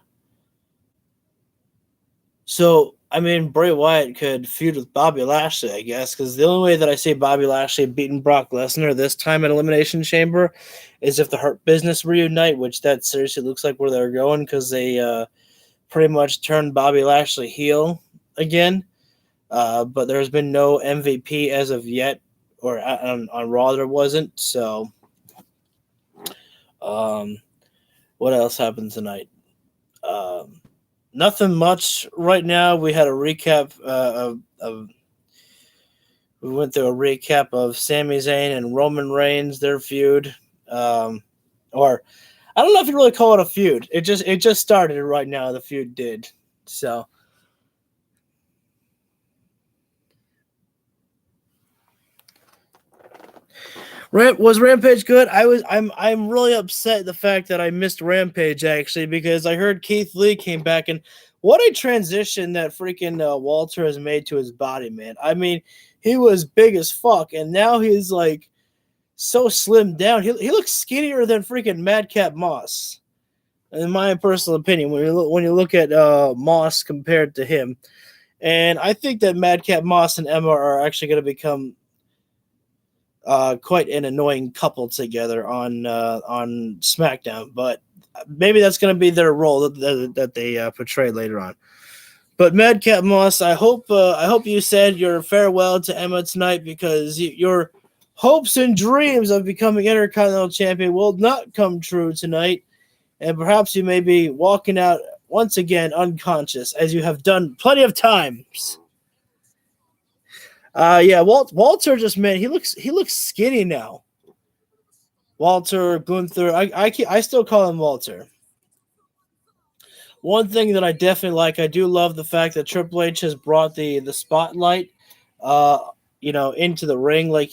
So I mean Bray Wyatt could feud with Bobby Lashley, I guess, because the only way that I see Bobby Lashley beating Brock Lesnar this time at Elimination Chamber is if the Hurt Business reunite, which that seriously looks like where they're going because they pretty much turned Bobby Lashley heel again. But there's been no MVP as of yet, or on Raw there wasn't. So, what else happened tonight? Nothing much right now. We had a recap we went through a recap of Sami Zayn and Roman Reigns, their feud. Or I don't know if you really call it a feud. It just started right now. The feud did. So. Was Rampage good? I'm really upset the fact that I missed Rampage actually because I heard Keith Lee came back and what a transition that freaking Walter has made to his body, man. I mean, he was big as fuck and now he's like so slimmed down. He looks skinnier than freaking Madcap Moss, in my personal opinion. When you look at Moss compared to him, and I think that Madcap Moss and Emma are actually going to become quite an annoying couple together on SmackDown, but maybe that's going to be their role that they portray later on. But Madcap Moss, I hope you said your farewell to Emma tonight because your hopes and dreams of becoming Intercontinental Champion will not come true tonight, and perhaps you may be walking out once again unconscious, as you have done plenty of times. Yeah, Walter just he looks skinny now. Walter Gunther, I still call him Walter. One thing that I definitely like, I do love the fact that Triple H has brought the spotlight, into the ring like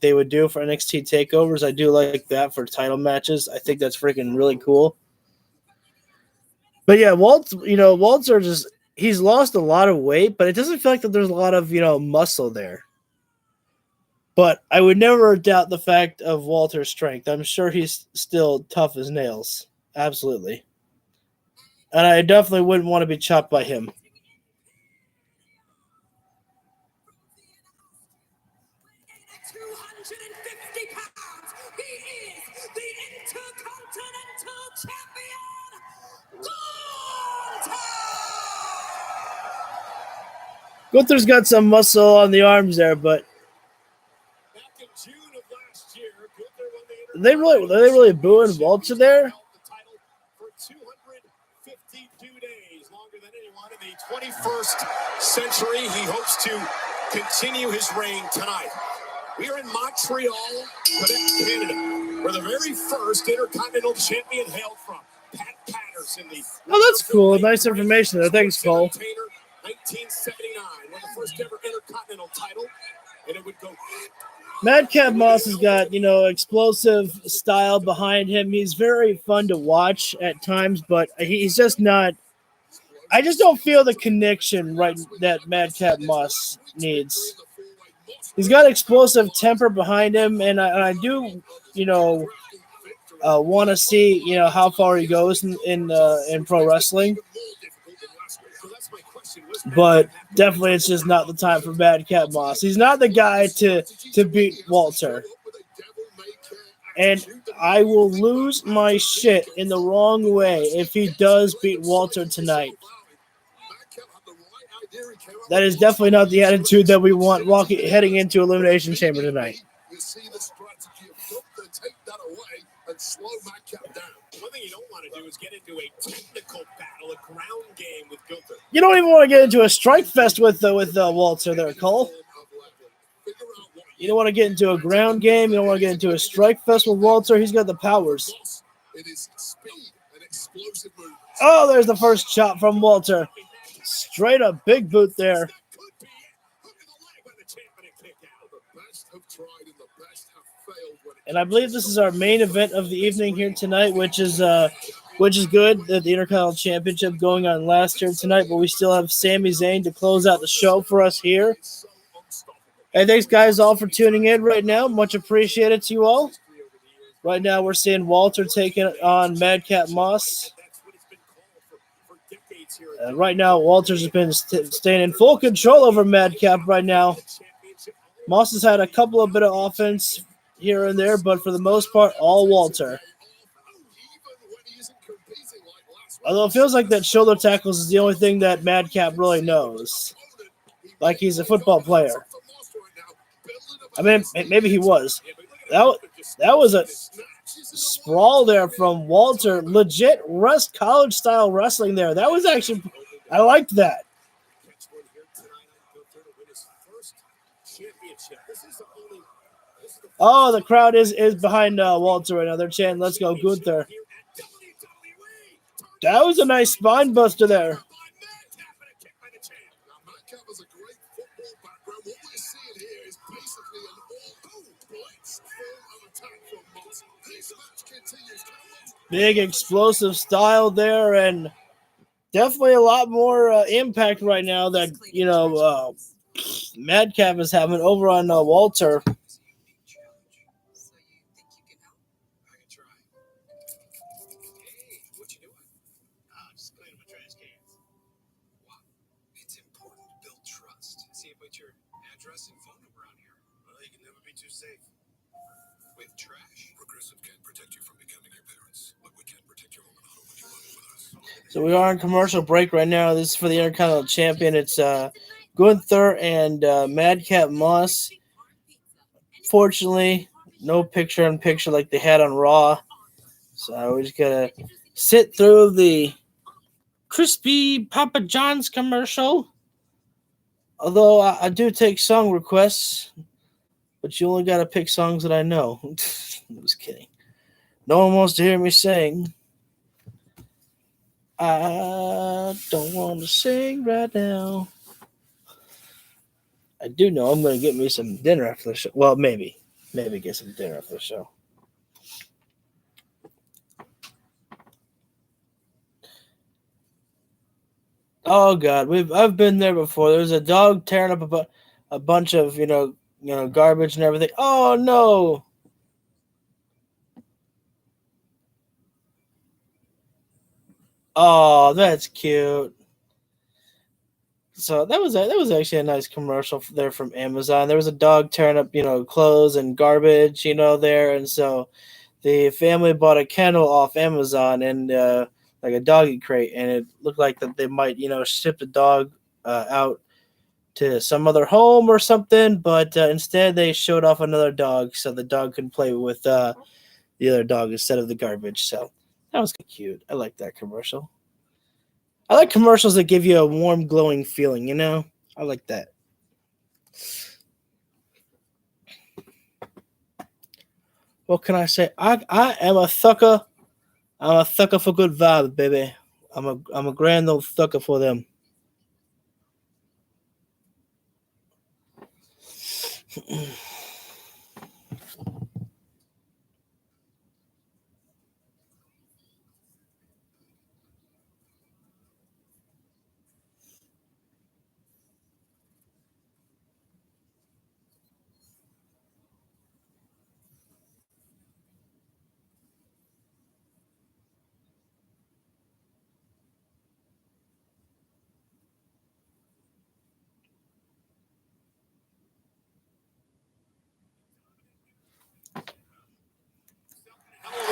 they would do for NXT takeovers. I do like that for title matches. I think that's freaking really cool. But yeah, Walter he's lost a lot of weight, but it doesn't feel like that there's a lot of muscle there. But I would never doubt the fact of Walter's strength. I'm sure he's still tough as nails. Absolutely. And I definitely wouldn't want to be chopped by him. Gunther's got some muscle on the arms there, but Back in June of last year, Gunther won the are they really booing Walter there? the title for 252 days, longer than anyone in the 21st century. He hopes to continue his reign tonight. We are in Montreal, Quebec, Canada, where the very first Intercontinental Champion hailed from. Pat Patterson, the Oh, that's cool. Nice information there. Thanks, Cole. 1979, won the first ever Intercontinental title, and it would go. Madcap Moss has got, explosive style behind him. He's very fun to watch at times, but he's just not. I just don't feel the connection that Madcap Moss needs. He's got explosive temper behind him, and I do, want to see, how far he goes in pro wrestling. But definitely, it's just not the time for Madcap Moss. He's not the guy to beat Walter. And I will lose my shit in the wrong way if he does beat Walter tonight. That is definitely not the attitude that we want heading into Elimination Chamber tonight. You see the strategy of Gunther take that away and slow Madcap down. One thing you don't want to do is get into a technical battle, a ground game with Gunther. You don't even want to get into a strike fest with Walter there, Cole. You don't want to get into a ground game. You don't want to get into a strike fest with Walter. He's got the powers. It is speed and explosive movement. Oh, there's the first chop from Walter. Straight up big boot there. And I believe this is our main event of the evening here tonight, which is good. The Intercontinental Championship going on last year tonight, but we still have Sami Zayn to close out the show for us here. Hey, thanks guys all for tuning in right now. Much appreciated to you all. Right now we're seeing Walter taking on Madcap Moss. Right now, Walter's has been staying in full control over Madcap right now. Moss has had a couple of bit of offense here and there, but for the most part, all Walter. Although it feels like that shoulder tackles is the only thing that Madcap really knows. Like he's a football player. I mean, maybe he was. That was a sprawl there from Walter. Legit college-style wrestling there. That was actually – I liked that. Oh, the crowd is behind Walter right now. They're chanting, "Let's go, Gunther." That was a nice spine buster there. Big explosive style there, and definitely a lot more impact right now that Madcap is having over on Walter. It's important to build trust. See, put your address and phone number on here. Well, you can never be too safe with trash. Progressive can't protect you from becoming your parents, but we can protect your home and home when you love it with us. So we are on commercial break right now. This is for the Intercontinental Champion. It's Gunther and Madcap Moss. Fortunately, no picture-in-picture like they had on Raw. So we're just going to sit through the Crispy Papa John's commercial. Although I do take song requests, but you only got to pick songs that I know. I'm just kidding. No one wants to hear me sing. I don't want to sing right now. I do know I'm going to get me some dinner after the show. Well, maybe get some dinner after the show. Oh God, I've been there before. There's a dog tearing up a bunch of garbage and everything. Oh no! Oh, that's cute. So that was actually a nice commercial there from Amazon. There was a dog tearing up clothes and garbage there, and so the family bought a kennel off Amazon and like a doggy crate, and it looked like that they might ship the dog out to some other home or something, but instead they showed off another dog so the dog could play with the other dog instead of the garbage. So that was cute. I like that commercial. I like commercials that give you a warm, glowing feeling, you know? I like that. What can I say? I am a sucker. I'm a sucker for good vibes, baby. I'm a grand old sucker for them.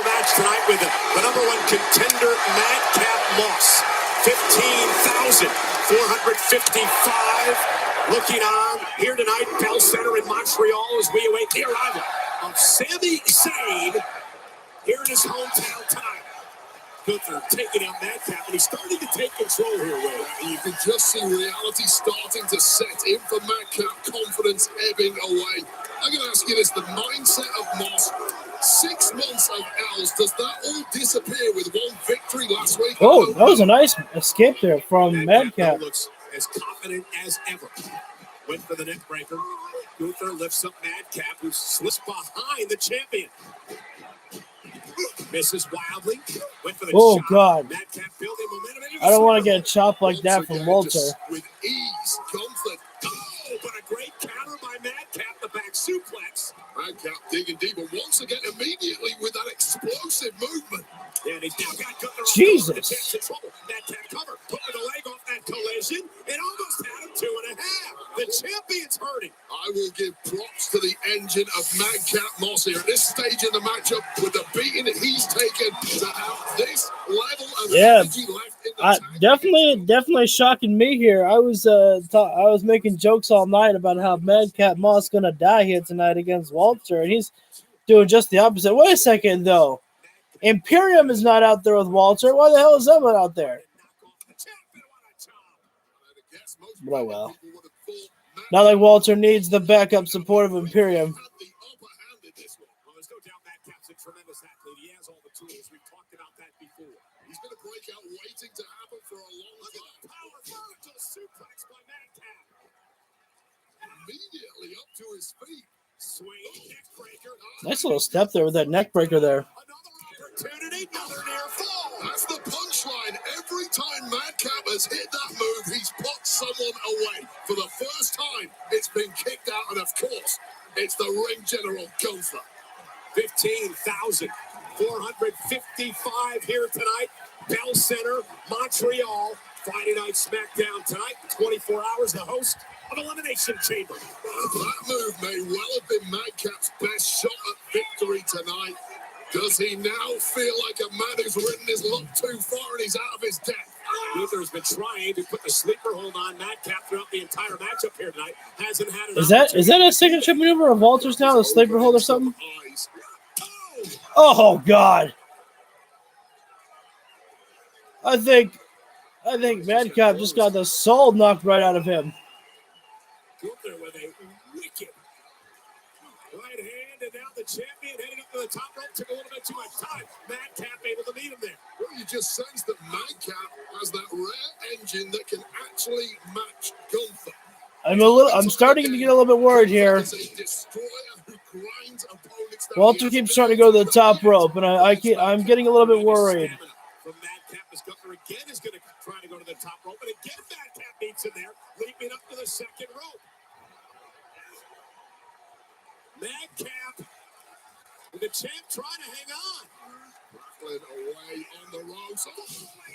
Match tonight with the number one contender, Madcap Moss. 15,455 looking on here tonight, Bell Center in Montreal as we await the arrival of Sami Zayn here in his hometown tonight. Gunther taking out Madcap, and he's starting to take control here, Will. You can just see reality starting to set in for Madcap, confidence ebbing away. I'm going to ask you this, the mindset of Moss, 6 months of L's, does that all disappear with one victory last week? Oh, that was a nice escape there from Madcap. Looks as confident as ever. Went for the neck breaker. Gunther lifts up Madcap, who slips behind the champion. Misses wildly. Went for the shot. God. Madcap building momentum. I don't want to get chopped like that from Walter. With ease, confident. Oh, but a great counter by Madcap, the back suplex. Madcap digging deep, and once again, immediately with that explosive movement. Yeah, and he's now got Gunther on Jesus. the chance in trouble. Madcap cover, putting the leg off that collision, and almost had him 2.5. The champion's hurting. I will give props to the engine of Madcap Moss here at this stage in the matchup with the beating he's taken to have this level of energy left in the tank. Definitely shocking me here. I was making jokes all night about how Madcap Moss gonna die here tonight against Walter, and he's doing just the opposite. Wait a second though, Imperium is not out there with Walter. Why the hell is Emma out there? But oh well. Not like Walter needs the backup support of Imperium. Well, there's no doubt Madcap's a tremendous athlete. He has all the tools. We've talked about that before. He's been a breakout waiting to happen for a long time. Power vertical suplex by Madcap. Immediately up to his feet. Swing, neck breaker. Nice little step there with that neck breaker there. Another opportunity, another near fall. That's the punchline. Every time Madcap has hit that move, he's put someone away. For the first time, it's been kicked out, and of course, it's the ring general Gunther. 15,455 here tonight. Bell Center, Montreal. Friday night Smackdown tonight. 24 hours, the host of Elimination Chamber. That move may well have been Madcap's best shot at victory tonight. Does he now feel like a man who's ridden his luck too far and he's out of his depth? Gunther has been trying to put the sleeper hold on Madcap throughout the entire matchup here tonight. Hasn't had an Is that a signature maneuver of Walter's now, the sleeper hold or something? Oh God! I think Madcap just got the soul knocked right out of him. Gunther with a wicked right hand, and now the champion heading up to the top rope. Took a little bit too much time. Madcap able to meet him there. Well, you just sense that Madcap has that rare engine that can actually match Gunther. I'm starting to get a little bit worried here. Walter keeps trying to go to the top rope, and I'm getting a little bit worried. From Madcap, as Gunther again is going to try to go to the top rope, and again Madcap meets him there, leaping up to the second rope. Madcap, with the champ trying to hang on. Away on the ropes. Oh, a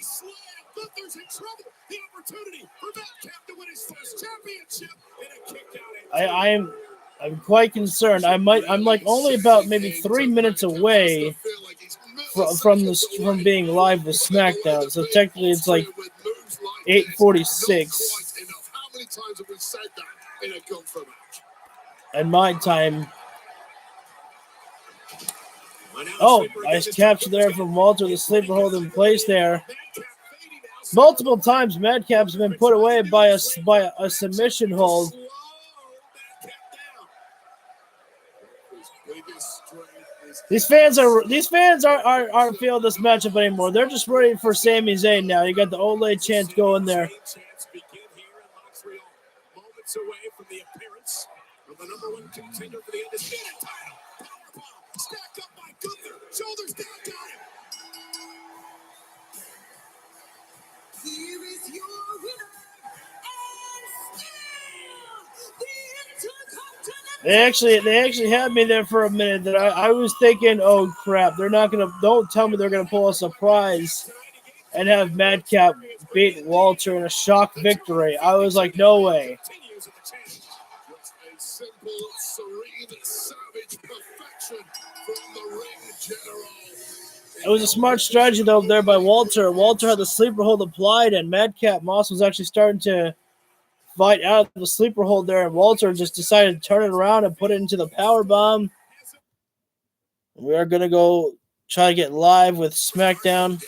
slam. Gunther's in trouble. The opportunity for Madcap to win his first championship in a kick out. I'm quite concerned. I'm like only about maybe 3 minutes away from being live with Smackdown. So technically it's like 8:46. many times have we said that in a Gunther match? And my time. Oh, nice capture there from Walter. The sleeper hold in place there. Multiple times, Madcap's been put away by a submission hold. These fans aren't feeling this matchup anymore. They're just ready for Sami Zayn now. You got the Olay chant going there. Moments away from the appearance of the number one contender for the undisputed title. Powerbomb stacked up by Gunther. Shoulders down, got him. Here is your winner, and still the Intercontinental. They actually had me there for a minute. That I was thinking, oh crap, don't tell me they're gonna pull a surprise and have Madcap beat Walter in a shock victory. I was like, no way. Just a simple, serene, savage perfection from the ring general. It was a smart strategy though there by Walter. Walter had the sleeper hold applied, and Madcap Moss was actually starting to fight out of the sleeper hold there, and Walter just decided to turn it around and put it into the power bomb. We are gonna go try to get live with Smackdown.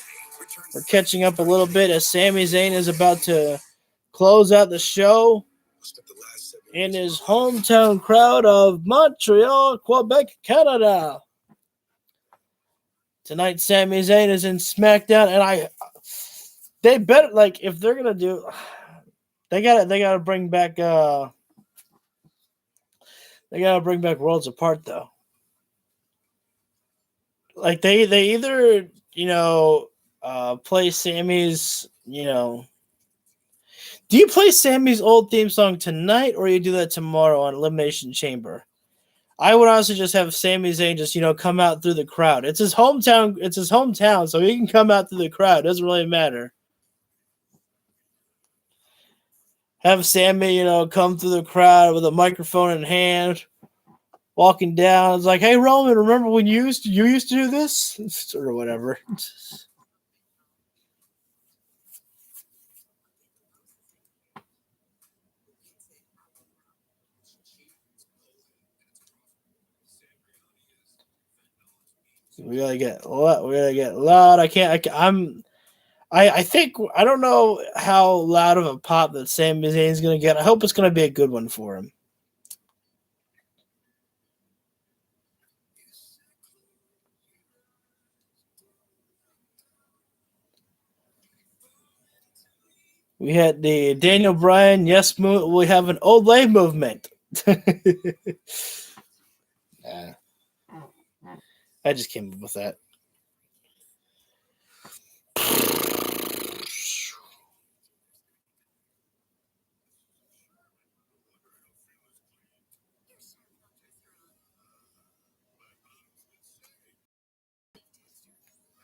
We're catching up a little bit as Sami Zayn is about to close out the show in his hometown crowd of Montreal, Quebec, Canada. Tonight, Sami Zayn is in Smackdown, and they better, like, if they're gonna do, they gotta bring back Worlds Apart though. Like they either play Sammy's, do you play Sammy's old theme song tonight, or you do that tomorrow on Elimination Chamber? I would honestly just have Sami Zayn just, come out through the crowd. It's his hometown, so he can come out through the crowd. It doesn't really matter. Have Sami, come through the crowd with a microphone in hand, walking down. It's like, hey, Roman, remember when you used to do this? Or whatever. We gotta get loud. I think I don't know how loud of a pop that Sami Zayn's gonna get. I hope it's gonna be a good one for him. We had the Daniel Bryan yes move. We have an Olay movement. I just came up with that.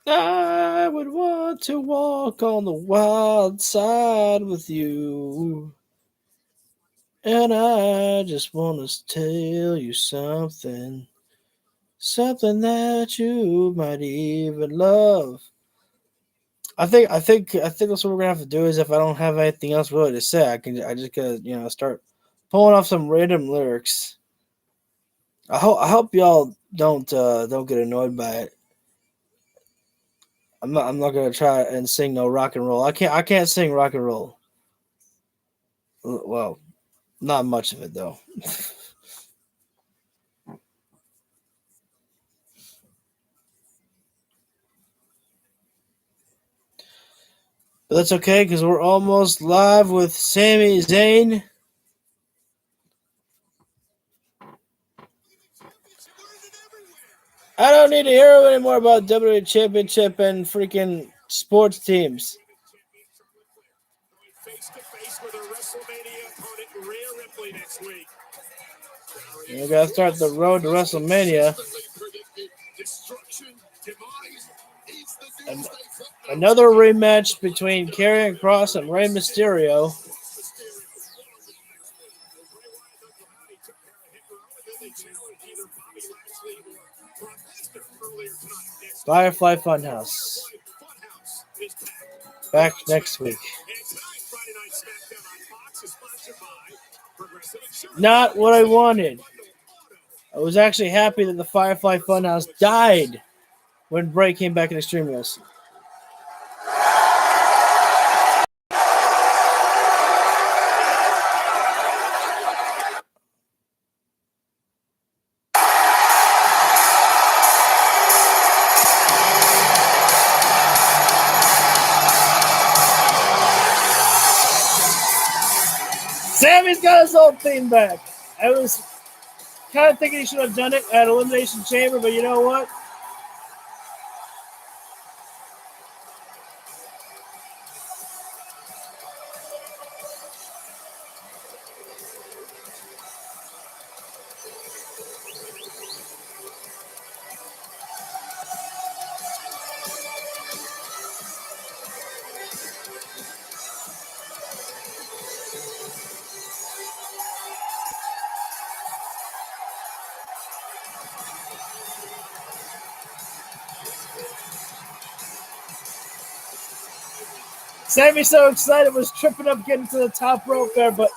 I would want to walk on the wild side with you. And I just want to tell you something that you might even love. I think that's what we're gonna have to do. Is if I don't have anything else really to say, I just gotta start pulling off some random lyrics. I hope y'all don't get annoyed by it. I'm not gonna try and sing no rock and roll. I can't sing rock and roll. Well, not much of it though. But that's okay because we're almost live with Sami Zayn. I don't need to hear anymore about WWE Championship and freaking sports teams. Face-to-face with a WrestleMania opponent, Rhea Ripley, next week. We gotta start the road to WrestleMania. And another rematch between Karrion Kross and Rey Mysterio. Firefly Funhouse. Back next week. Not what I wanted. I was actually happy that the Firefly Funhouse died when Bray came back in Extreme Rules. Sammy's got his old theme back. I was kind of thinking he should have done it at Elimination Chamber, but you know what? Sammy's so excited, was tripping up getting to the top rope there, but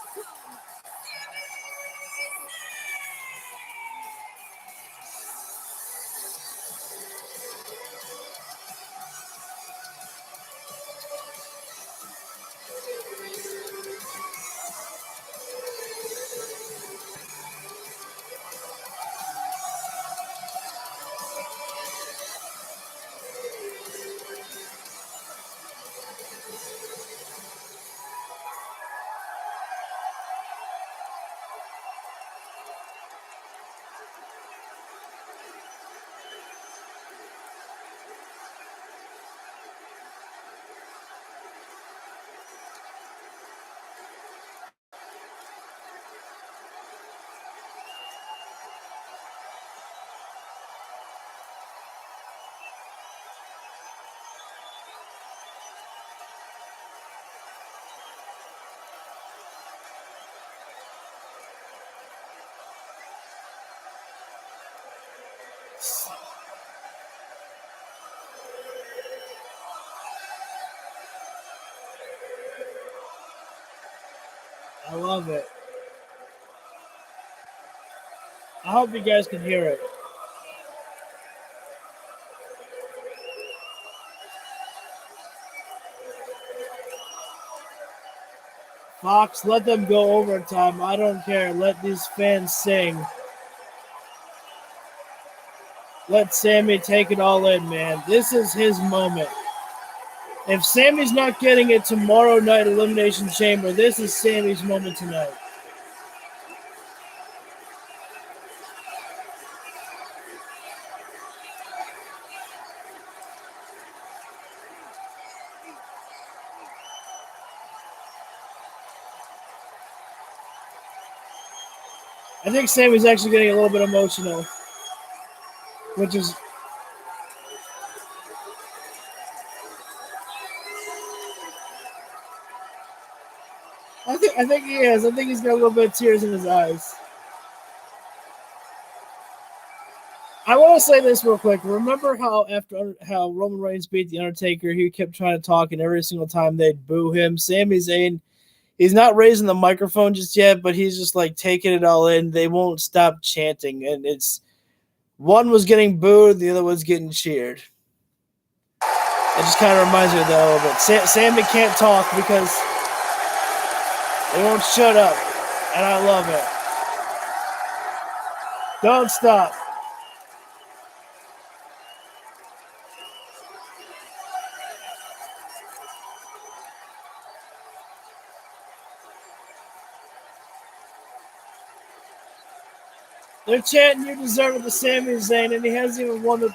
I love it. I hope you guys can hear it. Fox, let them go overtime. I don't care. Let these fans sing. Let Sami take it all in, man. This is his moment. If Sami's not getting it tomorrow night Elimination Chamber, this is Sami's moment tonight. I think Sami's actually getting a little bit emotional, which is... I think he is. I think he's got a little bit of tears in his eyes. I want to say this real quick. Remember how how Roman Reigns beat The Undertaker, he kept trying to talk, and every single time they'd boo him? Sami Zayn, he's not raising the microphone just yet, but he's just like taking it all in. They won't stop chanting, and it's one was getting booed, the other was getting cheered. It just kind of reminds me of that a little bit. Sami can't talk because they won't shut up, and I love it. Don't stop. They're chanting, "You deserve it," to Sami Zayn, and he hasn't even won the...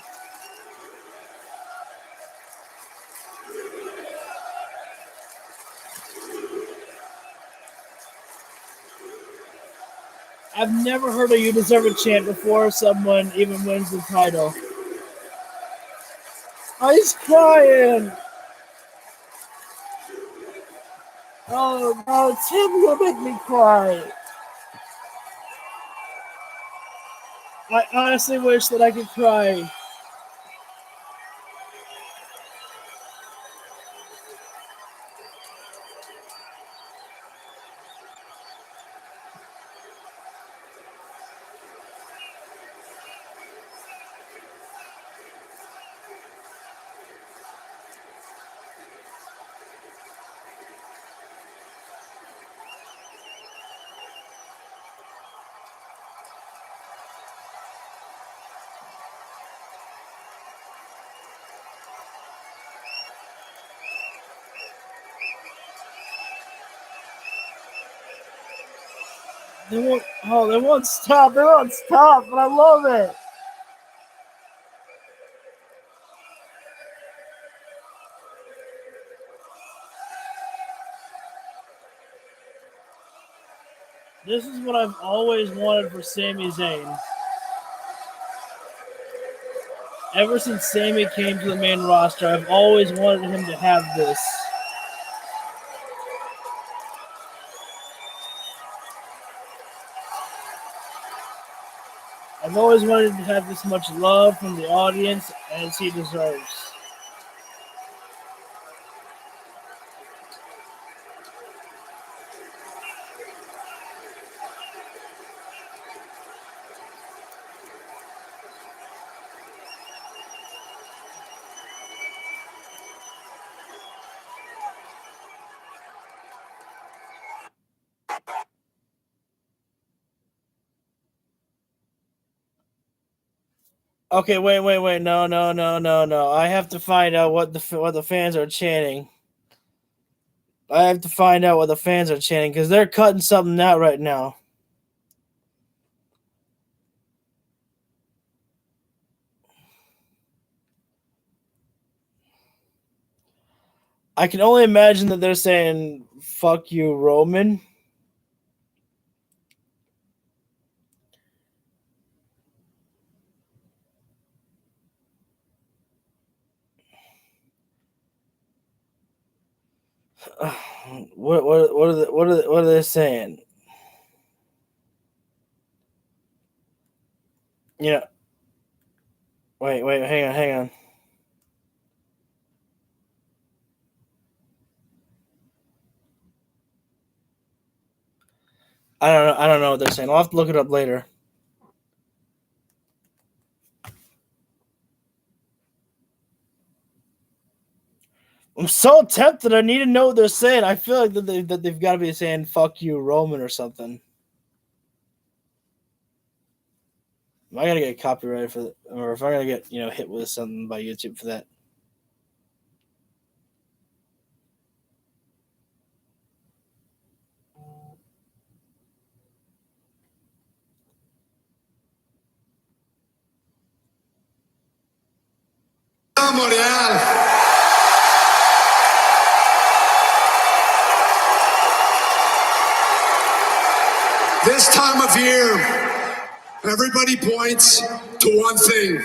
I've never heard a "You deserve it" chant before someone even wins the title. Oh, he's crying. Oh, no, Tim, you'll make me cry. I honestly wish that I could cry. They won't stop. They won't stop, but I love it. This is what I've always wanted for Sami Zayn. Ever since Sami came to the main roster, I've always wanted him to have this. I've always wanted to have this much love from the audience as he deserves. Okay, wait. No. I have to find out what the fans are chanting. I have to find out what the fans are chanting because they're cutting something out right now. I can only imagine that they're saying "fuck you, Roman." What are they saying? Yeah. Wait, hang on. I don't know what they're saying. I'll have to look it up later. I'm so tempted. I need to know what they're saying. I feel like that they've got to be saying "fuck you, Roman" or something. Am I gonna get copyrighted for that, or if I'm gonna get hit with something by YouTube for that? This time of year, everybody points to one thing.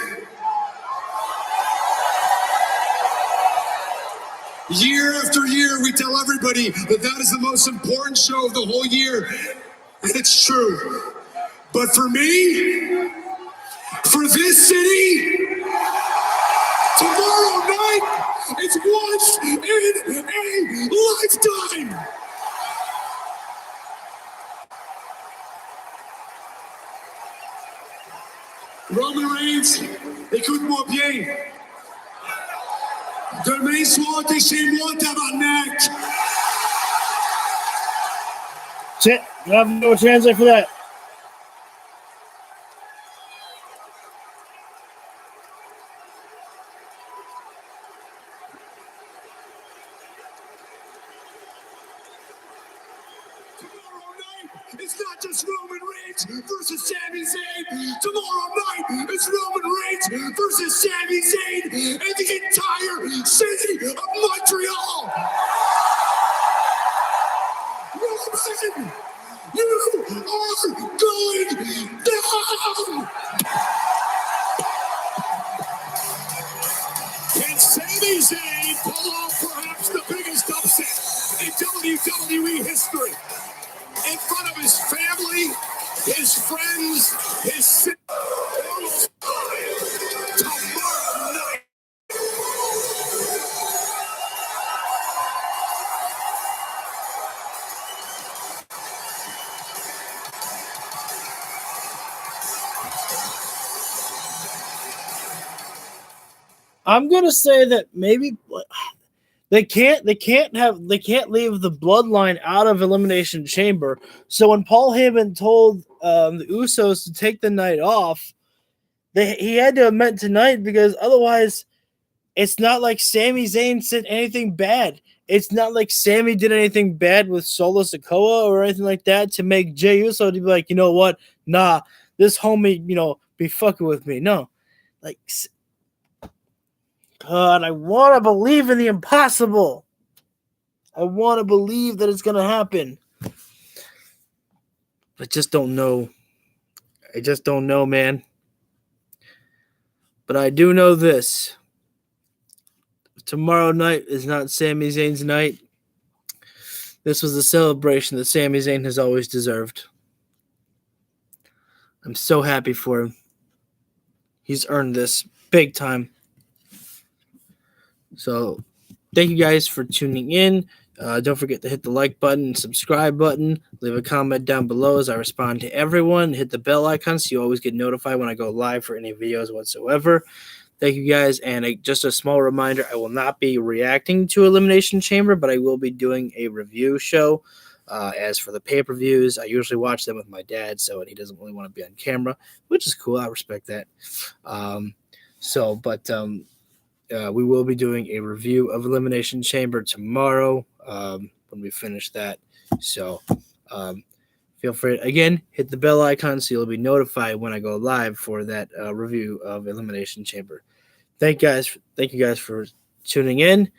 Year after year, we tell everybody that is the most important show of the whole year, and it's true. But for me, for this city, tomorrow night is once in a lifetime. Roman Reigns, écoute-moi bien. Demain soir, t'es chez moi, tabarnak. You have no translate for that. It's not just Roman Reigns versus Sami Zayn. Tomorrow night, it's Roman Reigns versus Sami Zayn and the entire city of Montreal. Roman, you are going down. Can Sami Zayn pull off perhaps the biggest upset in WWE history? In front of his family, his friends, his siblings. Tomorrow night. I'm gonna say that maybe they can't leave the bloodline out of Elimination Chamber. So when Paul Heyman told the Usos to take the night off, he had to have meant tonight because otherwise It's not like Sami Zayn said anything bad. It's not like Sami did anything bad with Solo Sikoa or anything like that to make Jey Uso to be like, you know what? Nah, this homie, be fucking with me. No. Like, God, I want to believe in the impossible. I want to believe that it's going to happen. I just don't know. I just don't know, man. But I do know this. Tomorrow night is not Sami Zayn's night. This was the celebration that Sami Zayn has always deserved. I'm so happy for him. He's earned this big time. So, thank you guys for tuning in. Don't forget to hit the like button, subscribe button, leave a comment down below as I respond to everyone. Hit the bell icon so you always get notified when I go live for any videos whatsoever. Thank you guys, and just a small reminder, I will not be reacting to Elimination Chamber, but I will be doing a review show. As for the pay-per-views, I usually watch them with my dad, so he doesn't really want to be on camera, which is cool. I respect that. We will be doing a review of Elimination Chamber tomorrow when we finish that. So feel free to, again, hit the bell icon so you'll be notified when I go live for that review of Elimination Chamber. Thank you guys for tuning in,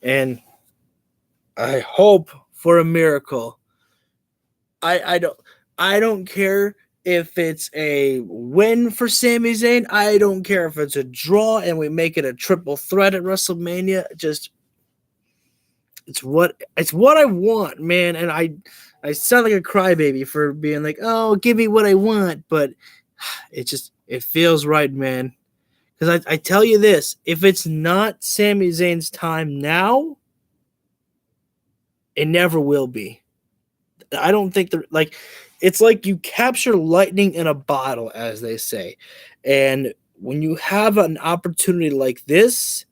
and I hope for a miracle. I don't care if it's a win for Sami Zayn. I don't care if it's a draw and we make it a triple threat at WrestleMania. It's what I want, man. And I sound like a crybaby for being like, oh, give me what I want, but it feels right, man. Because I tell you this, if it's not Sami Zayn's time now, it never will be. I don't think it's like you capture lightning in a bottle, as they say. And when you have an opportunity like this,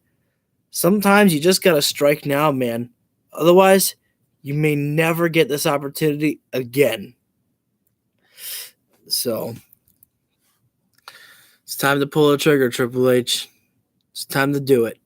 sometimes you just got to strike now, man. Otherwise, you may never get this opportunity again. So, it's time to pull the trigger, Triple H. It's time to do it.